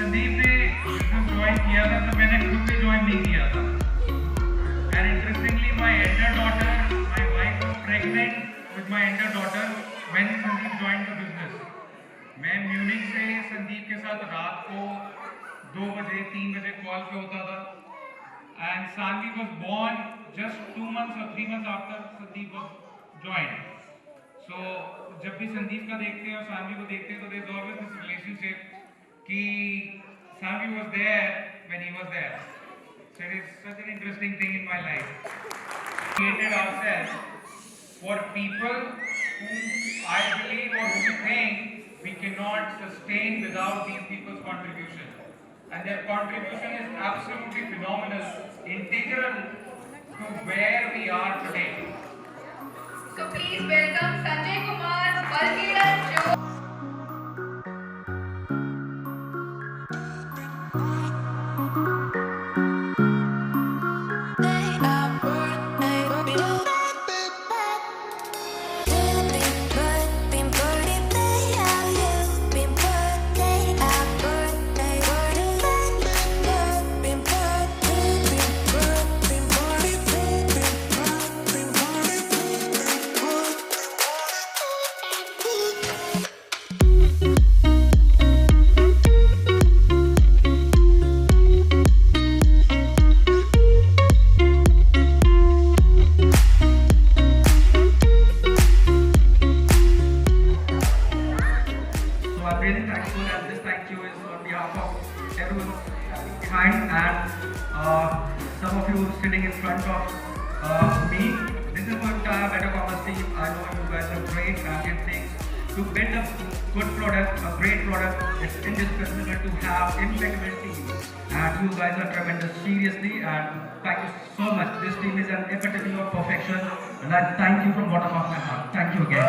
Sandeep ने ज्वाइन किया था तो मैंने खुद से ज्वाइन नहीं किया था and interestingly my Elder daughter my wife was pregnant with my Elder daughter when Sandeep join the business मैं म्यूनिख से संदीप के साथ रात को 2 बजे 3 बजे कॉल पे होता था and Saanvi was born just 2 months or 3 months after Sandeep was join so जब भी संदीप का देखते हैं और सानवी को देखते हैं तो there is always this relationship कि Savi was there when he was there. So it is such an interesting thing in my life. We created ourselves for people whom I believe or who we think we cannot sustain without these people's contribution. And their contribution is absolutely phenomenal, integral to where we are today. So please welcome Sanjay Kumar, Balkiran Joe. Some of you sitting in front of me. This is my entire Better Commerce team. I know you guys are great, brilliant things. To build a good product, a great product, it's indispensable to have impeccable team. And you guys are tremendous, seriously, and thank you so much. This team is an epitome of perfection, and I thank you from bottom of my heart. Thank you again.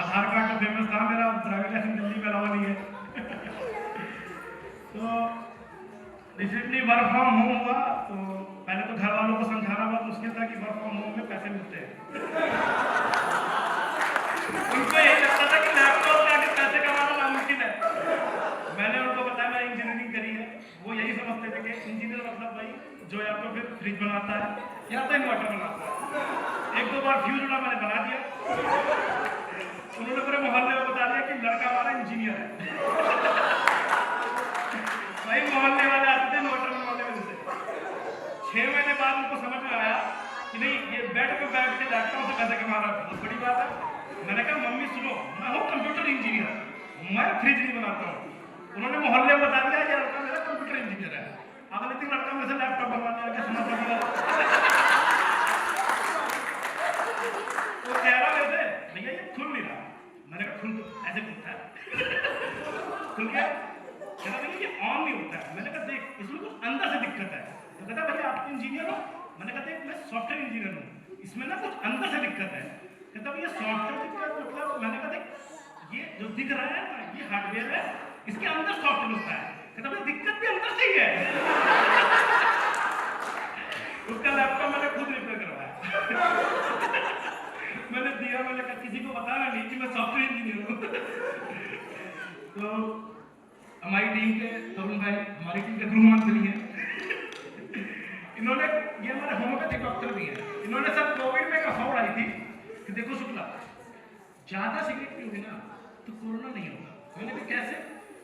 Aadhaar card तो famous था मेरा, driving licence Delhi में अलावा नहीं है। तो recently work from home हुआ, तो पहले तो घर वालों को समझाना बहुत मुश्किल था कि वर्क फ्रॉम होम में पैसे मिलते हैं। उनको यही लगता था कि लैपटॉप में आके पैसे कमाना नामुमकिन है। मैंने उनको बताया मैंने इंजीनियरिंग करी है, वो यही समझते थे कि इंजीनियर मतलब भाई जो या तो फिर फ्रिज बनाता है या तो इन्वर्टर बनाता है। एक दो बार फ्यूज उड़ा मैंने बना दिया। उन्होंने पूरे मोहल्ले में बता दिया कि लड़का हमारा इंजीनियर है। भाई मोहल्ले वाले आते थे इन्वर्टर बनवाने में से। 6 महीने बाद उनको समझ में आया कि नहीं ये बेड पे बैठ के लैपटॉप से पैसे कमा रहा है, बहुत बड़ी बात है। मैंने कहा मम्मी सुनो, मैं हूँ कंप्यूटर इंजीनियर, मैं फ्रिज नहीं बनाता हूँ। उन्होंने मोहल्ले में बता दिया कि लड़का मेरा कंप्यूटर इंजीनियर है। अगले दिन लड़का मेरे से लैपटॉप बनवाने आके समझ में आया। वो कह रहा वैसे भैया ये खुल नहीं रहा। मैंने कहा खुल तो ऐसे खुलता है। खुल गया। कहता भैया ये ऑन नहीं होता है। मैंने कहा देख इसमें कुछ अंदर से दिक्कत है। तो कहता भैया आप इंजीनियर हो? मैंने कहा देख मैं सॉफ्टवेयर इंजीनियर हूँ, इसमें ना कुछ अंदर से दिक्कत है। कहता भैया सॉफ्टवेयर दिक्कत मतलब? मैंने कहा देख ये जो दिख रहा है ना ये हार्डवेयर है, इसके अंदर सॉफ्टवेयर होता है। कहता भैया दिक्कत भी अंदर से ही है। उसका लैपटॉप मैंने खुद रिपेयर करवाया। मैंने दिया, मैंने कहा किसी को बताना नहीं कि मैं सॉफ्टवेयर इंजीनियर हूँ। तो हमारी टीम के तरुण भाई, हमारी टीम के गृहमंत्री हैं, इन्होंने ये हमारे होम्योपैथिक डॉक्टर भी हैं, इन्होंने सब कोविड में एक अफवाह आई थी कि देखो शुक्ला ज्यादा सिगरेट पीओगे ना तो कोरोना नहीं होगा। मैंने कहा कैसे?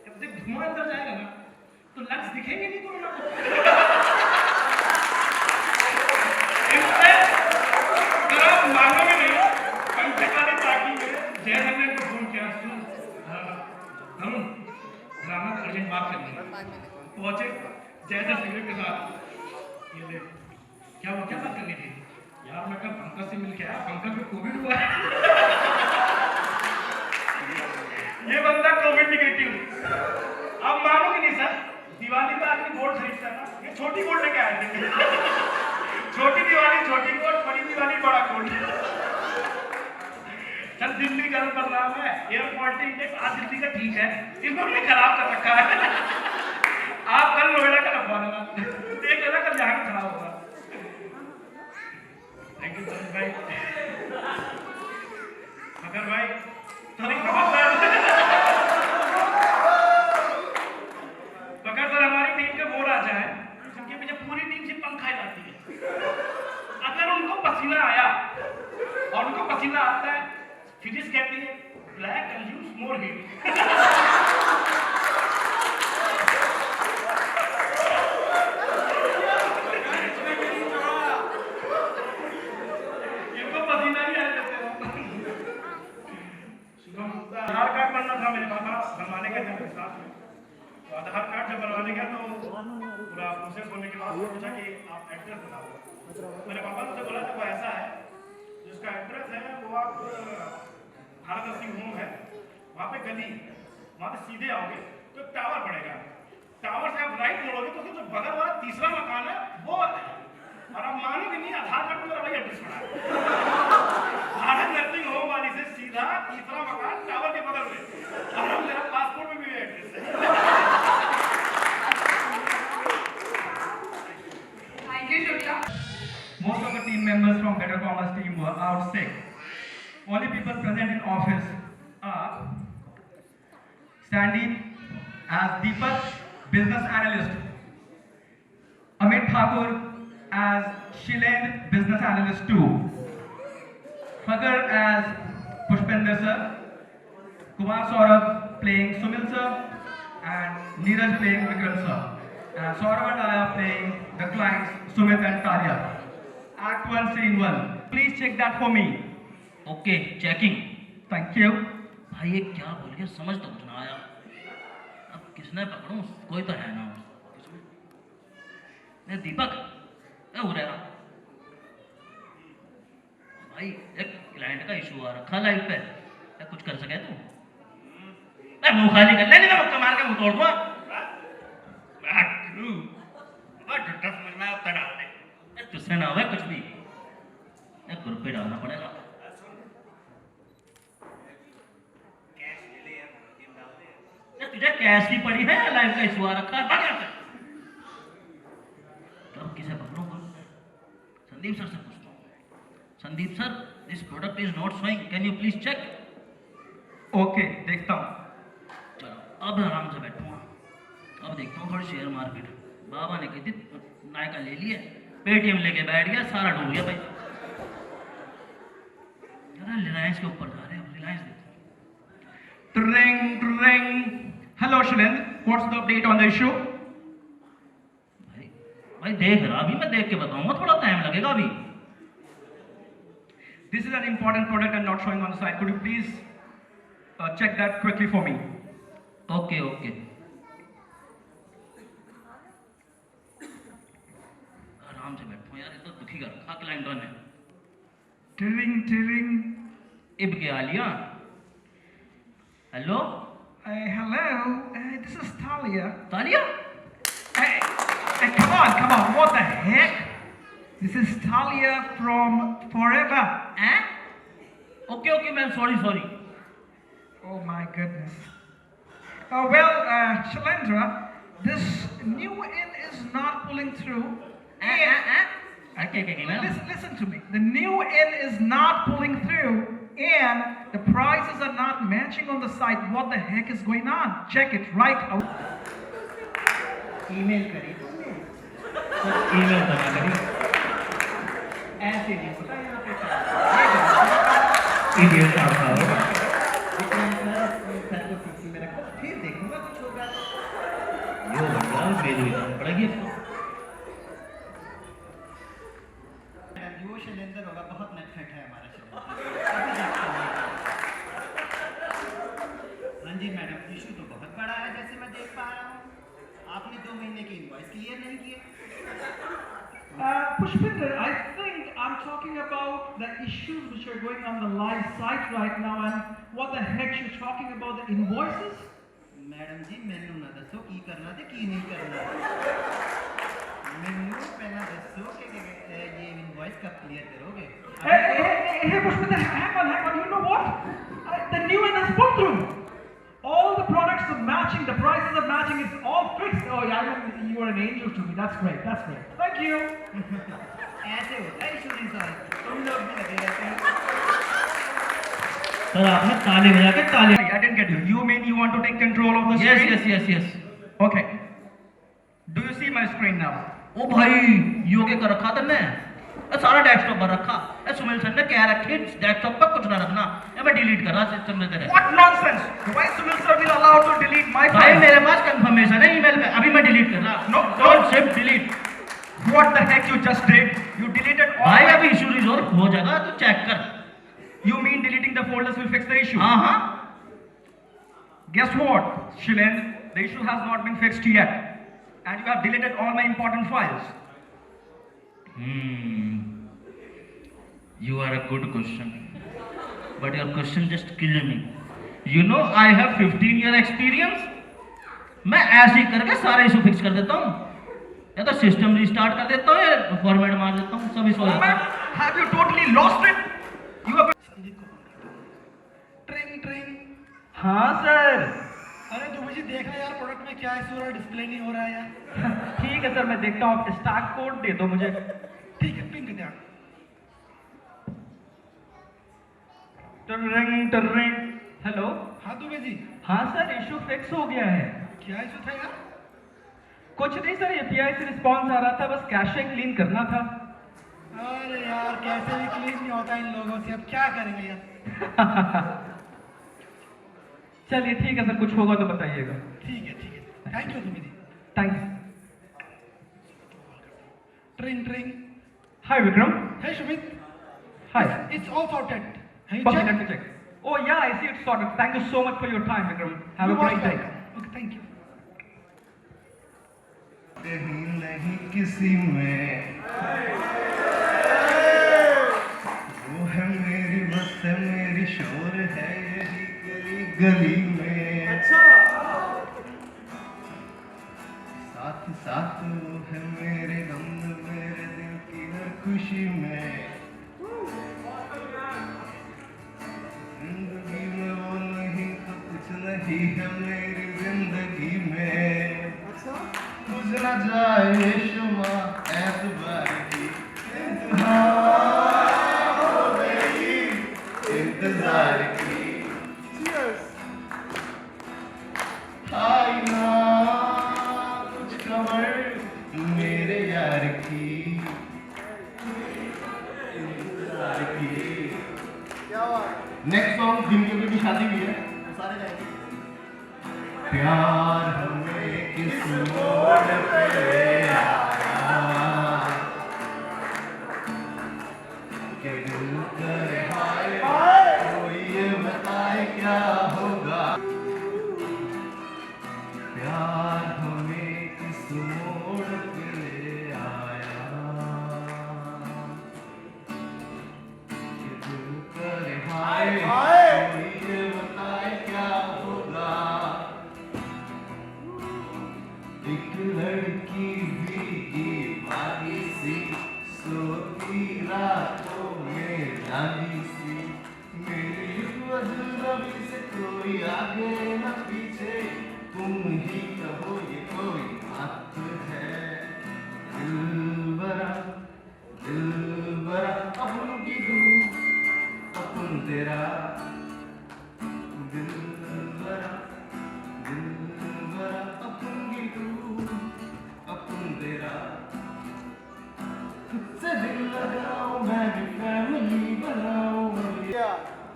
जब धुआं अंदर जाएगा ना तो लंग्स दिखेंगे नहीं कोरोना को। मानोगे नहीं, पंखे वाली ताकि में जय ने को फोन किया, हम ड्रामा अर्जेंट बात करनी है। पहुंचे जय सिगरेट के साथ, ये ले क्या वो क्या बात करनी थी यार? मैं कल पंकज से मिल के आया, पंकज में कोविड हुआ है। ये बंदा कोविड निगेटिव। अब मानोगे नहीं सर, दिवाली पे आदमी गोल्ड खरीदता है ना, ये छोटी गोल्ड लेके आए थे। छोटी दिवाली छोटी गोल्ड, बड़ी दिवाली बड़ा गोल्ड। चल दिल्ली गर्म कर रहा है, एयर क्वालिटी इंडेक्स आज दिल्ली का ठीक है, इन्होंने खराब कर रखा है। आप कल नोएडा का रखवा लेना, देख लेना कल यहाँ खराब होगा। थैंक यू सर भाई। अगर भाई थोड़ी खबरदार। अगर सर हमारी टीम के वो राजा है जिनके पीछे पूरी टीम से पंखा हिलाती है। अगर उनको पसीना आया और उनको पसीना आता है, फिजिक्स कहती है ब्लैक कंज्यूम्स मोर हीट। इनको पसीना नहीं आने देते। आधार कार्ड बनना था मेरे पापा बनवाने के थे साथ में। तो आधार कार्ड जब बनवाने गया तो पूरा प्रोसेस होने के बाद पूछा कि आप एड्रेस बताओ। मेरे पापा ने मुझे बोला कि वो ऐसा है जिसका एड्रेस है वो आप भारत नर्सिंग होम है, वहाँ पे गली, वहाँ पे सीधे आओगे तो एक टावर पड़ेगा, टावर से आप राइट मोड़ोगे तो जो बगल वाला तीसरा मकान है वो है। और आप मानोगे नहीं, आधार कार्ड में मेरा वही एड्रेस पड़ा है। भारत नर्सिंग होम वाली से सीधा तीसरा मकान टावर के बगल में, और मेरा पासपोर्ट में भी एड्रेस है। only people present in office are standing as Deepak, business analyst, Amit Thakur as Shilendra, business analyst 2, Fagar as Pushpender sir, Kumar Saurabh playing Sumil sir, and Neeraj playing Vikram sir, and Saurabh and I are playing the clients Sumit and Talia. Act 1, scene 1. Please check that for me. Okay checking. Thank you. भाई ये क्या बोल गया, समझ तो कुछ ना आया। अब किसने पकड़ूं, कोई तो है ना। मैं दीपक हो रहा भाई, एक क्लाइंट का इशू आ रखा लाइव पे, कुछ कर सके तू? मैं मुंह खाली कर ले, नहीं तो मुक्का मार के मुंह तोड़ दूंगा। तुझसे ना हुआ कुछ भी, एक ग्रुप पे डालना पड़ेगा। तुझे कैश की पड़ी है या लाइव का इशू आ रखा है? तब किसे पकड़ूं? संदीप सर से पूछता हूँ। Sandeep sir, this product is not showing, can you please check? Okay, देखता हूँ। चलो अब आराम से बैठूंगा। अब देखता हूँ थोड़ी शेयर मार्केट। बाबा ने कही थी नायका ले लिए, पेटीएम लेके बैठ गया, सारा डूब गया भाई। रिलायंस के ऊपर जा रहे हैं, रिलायंस देखो। Ring, ring. Hello, Shilendra. What's the update on the issue? भाई देख रहा, अभी मैं देख के बताऊंगा, थोड़ा टाइम लगेगा अभी। This is an important product and not showing on the site. Could you please check that quickly for me? Okay, okay. आराम से बैठो यार, ये तो दुखी कर रखा क्लाइंटों ने। Ring, ring. इब के Alia. Hello. Hello. This is Talia. Talia? Come on. What the heck? This is Talia from Forever. Okay, man. Sorry. Oh my goodness. Well, Shilendra, this new in is not pulling through. Listen to me. The new in is not pulling through, and the prices are not matching on the site. What the heck is going on? Check it right out. Email करी तुमने? Email तो ना करी। ऐसे नहीं होता यहाँ पे। ईमेल का था। में रखा, फिर देखूंगा कुछ होगा। यो बंदा मेरी पड़ेगी। जो शैलेंद्र होगा, बहुत नटखट है हमारा शैलेंद्र। हाँ जी मैडम, इशू तो बहुत बड़ा है जैसे मैं देख पा रहा हूँ। आपने 2 महीने की इनवॉइस क्लियर नहीं किए। Pushpinder, I think I'm talking about the issues which are going on the live site right now, and what the heck you're talking about the invoices? Madam ji मैनू ना दसो की करना ते की नहीं करना। मैनू पहला दसो कि ये इनवॉइस कब क्लियर करोगे? Hey, Pushpinder, hang on. You know what? The new one has put through. All the products are matching, the prices are matching, it's all fixed. Oh yeah, you are an angel to me. That's great. Thank you. ऐसे होता है issue resolve, तुम लोग भी लगे रहते हो। Sir आपने ताले बजा के ताले। I didn't get you. You mean you want to take control of the screen? Yes. Okay. Do you see my screen now? ओ भाई योगे कर रखा तुमने, सारा डेस्कटॉप पर रखा। सुमिल सर ने कह रखी डेस्कटॉप पर कुछ ना रखना, मैं डिलीट कर रहा सिस्टम में तेरे। What nonsense? Why Sumil sir will allow to delete my भाई file? मेरे पास कंफर्मेशन है ईमेल पे, अभी मैं डिलीट कर रहा। No, don't shift delete. What the heck you just did? You deleted all. भाई अभी इशू रिजॉल्व हो जाएगा, तो चेक कर। You mean deleting the folders will fix the issue? हाँ। Guess what, Shilendra? The issue has not been fixed yet, and you have deleted all my important files. You are a good question, but your question just killed me. You know I have 15-year experience. मैं ऐसे ही करके सारा issue fix कर देता हूँ, या तो system restart कर देता हूँ या फॉर्मेट मार देता हूँ, सब इशू हो जाता है। Have you totally lost it? You have. Tring. हाँ सर। अरे तो मुझे देखना यार प्रोडक्ट में क्या इशू हो रहा है, डिस्प्ले नहीं हो रहा है यार। ठीक है सर, मैं देखता हूँ। स्टार्ट कोड दे दो मुझे। ठीक है, पिंक दे। हेलो। हाँ दुबे जी। हाँ सर, इशू फिक्स हो गया है। क्या इशू था यार? कुछ नहीं सर, एपीआई से रिस्पॉन्स आ रहा था, बस कैशे क्लीन करना था। अरे यार कैसे भी क्लीन नहीं होता इन लोगों से, अब क्या करेंगे यार। चलिए ठीक है सर, कुछ होगा तो बताइएगा। ठीक है thank you Dubey ji. Thanks. ट्रिंग। Hi Vikram. Hey Sumit. Hi. It's all sorted. Have you Okay, checked? let me check. Oh yeah, I see it's sorted. Thank you so much for your time, Vikram. Have a great day. Okay, thank you. नहीं किसी में वो है मेरी बस है मेरी शोर है यही गली गली में। अच्छा। साथ साथ वो है मेरे गम मेरे दिल की हर खुशी में। जिंदगी में वो नहीं तो कुछ नहीं है मेरी जिंदगी में। बुझ न जाए शुमा एतबार की हो गई इंतजार की। आई ना कुछ खबर मेरे यार की इंतजार की। नेक्स्ट सॉन्ग जिनके भी शादी हुई है सारे जाएंगे। प्यार हमें किस मोड़ पे आया कि दिल करे हाय कोई ये बताए क्या होगा। प्यार हमें किस मोड़ पे आया कि दिल करे हाय कोई ये बताए क्या होगा। एक लड़की भीगी भागी सी सोती रातों में जागी सी। मेरी अजनबी से कोई आगे न पीछे तुम ही कहो ये कोई बात है। दिलबरा अपन की तू अपन तेरा। दिलबरा अपन की तू अपन तेरा। खुद से दिल लगाओ मैं भी फैमिली बनाऊं।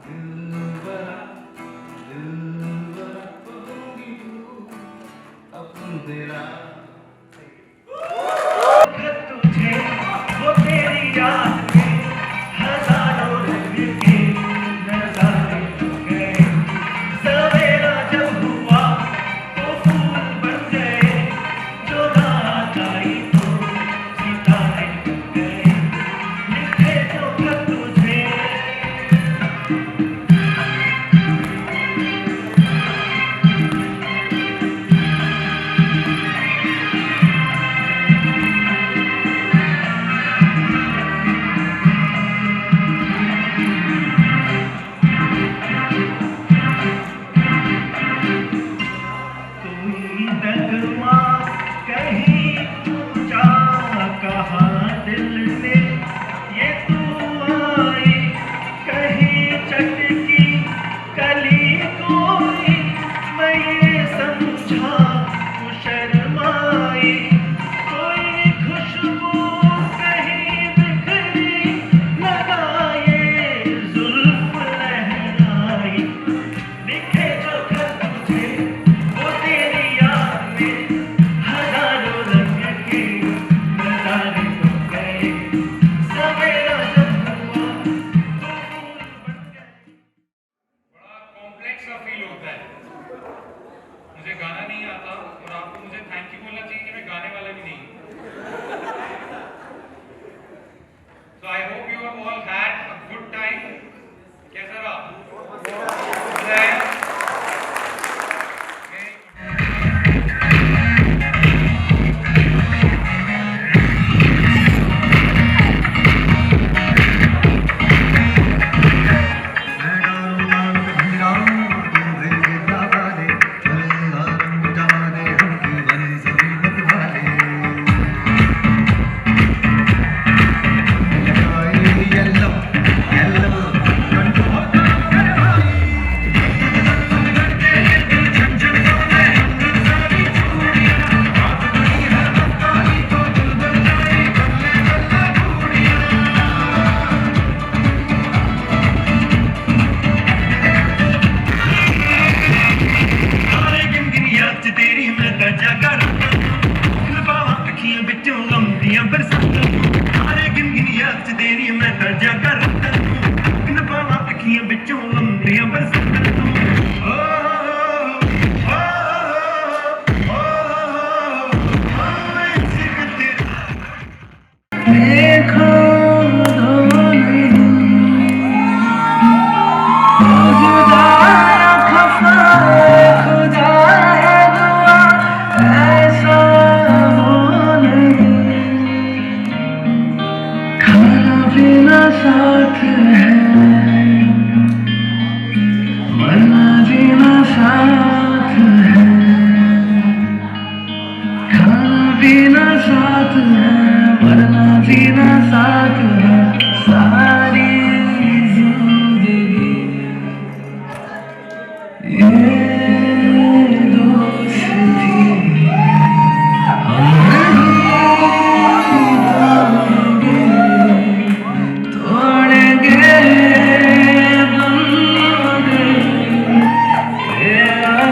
दिलबरा अपन की तू अपन तेरा। तुझे वो तेरी याद में हजारों रंग के नजारे गए। सवेरा जब हुआ तो फूल बन गए, जो रात आई तो सितारे बन गए। लिखे जो खत तुझे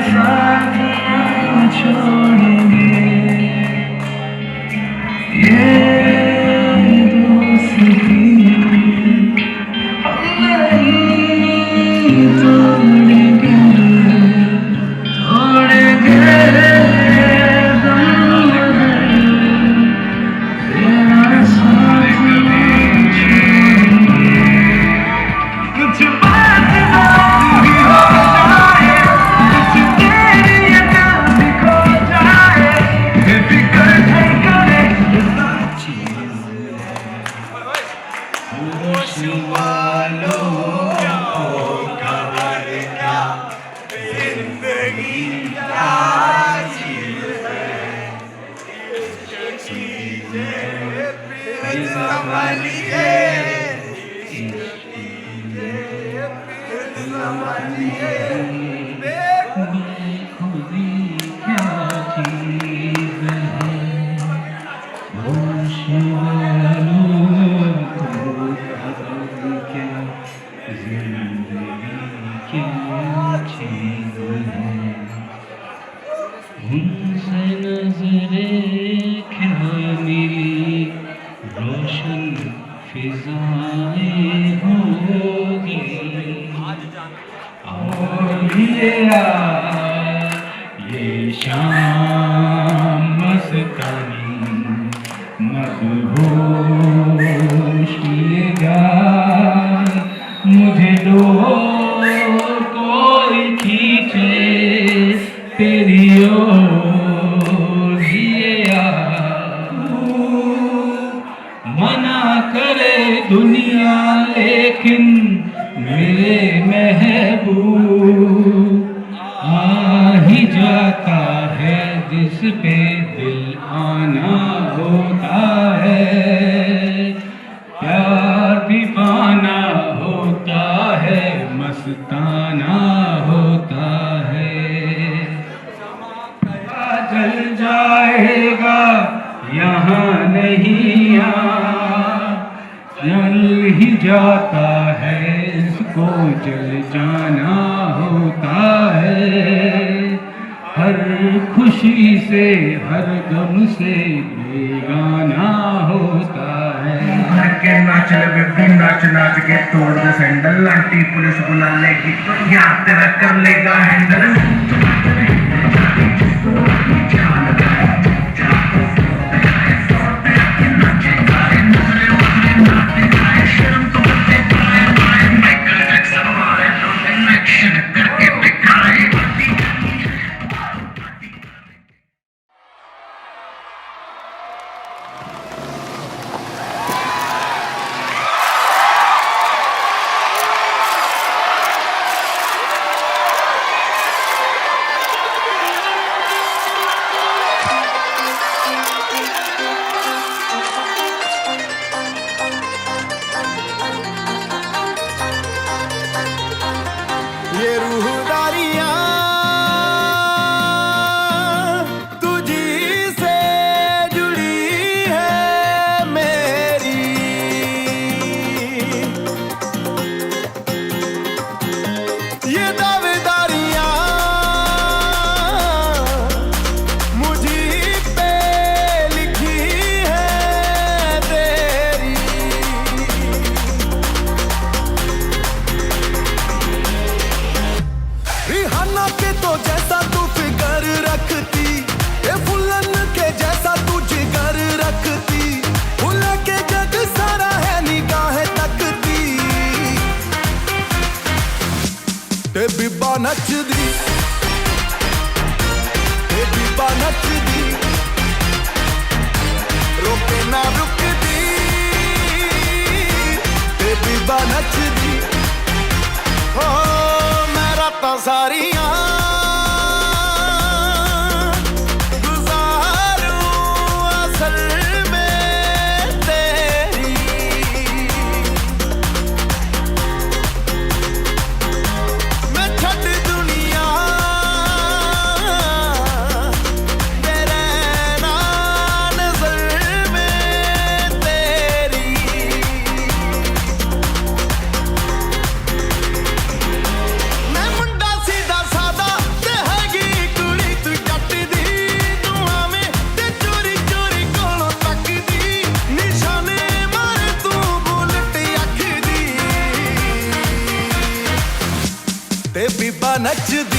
साथ ना छोड़ेंगे, ये दोस्ती हम नहीं तोड़ेंगे, तोड़ेंगे तेरा साथ ना छोड़ेंगे। कुछ बात भी हो जाए, कुछ तेरी अकल भी खो जाए, बेफिक्र नहीं करे होश वालों को खबर क्या, जिंदगी क्या चीज़ है, फिर संभालिए, संभालिए, खुदी क्या चीज़ है, होश वालों को खबर क्या, जिंदगी क्या चीज़ है, उनसे नजरें क्या मिली, रोशन फिजाएं होगी, और ये शाम मस्तानी मदहोश ये जान, मुझे डोर कोई खींचे तेरी ओर, ये मना करे दुनिया लेकिन मेरे महबूब आ ही जाता है, जिस पे दिल आना होता है, प्यार दीवाना होता है, मस्ताना होता है, जल जाएगा यहाँ नहीं जल ही जाता है, इसको जल जाना होता है, हर खुशी से हर गम से बेगाना होता है। भर के नाच ले बेबी, नाच नाच के तोड़ दे सैंडल, आंटी पुलिस बुला लेगी तो यहाँ तेरा कर लेगा हैंडल। बीबा नचदी, बीबा नचदी, रोके ना रुकदी, बीबा नचदी, हो मैं रातां सारियां गुजारूं असल में तेरी, मैं छड्ड दुनिया तेरे नाल नज़र में तेरी, मैं मुंडा सीधा नचदी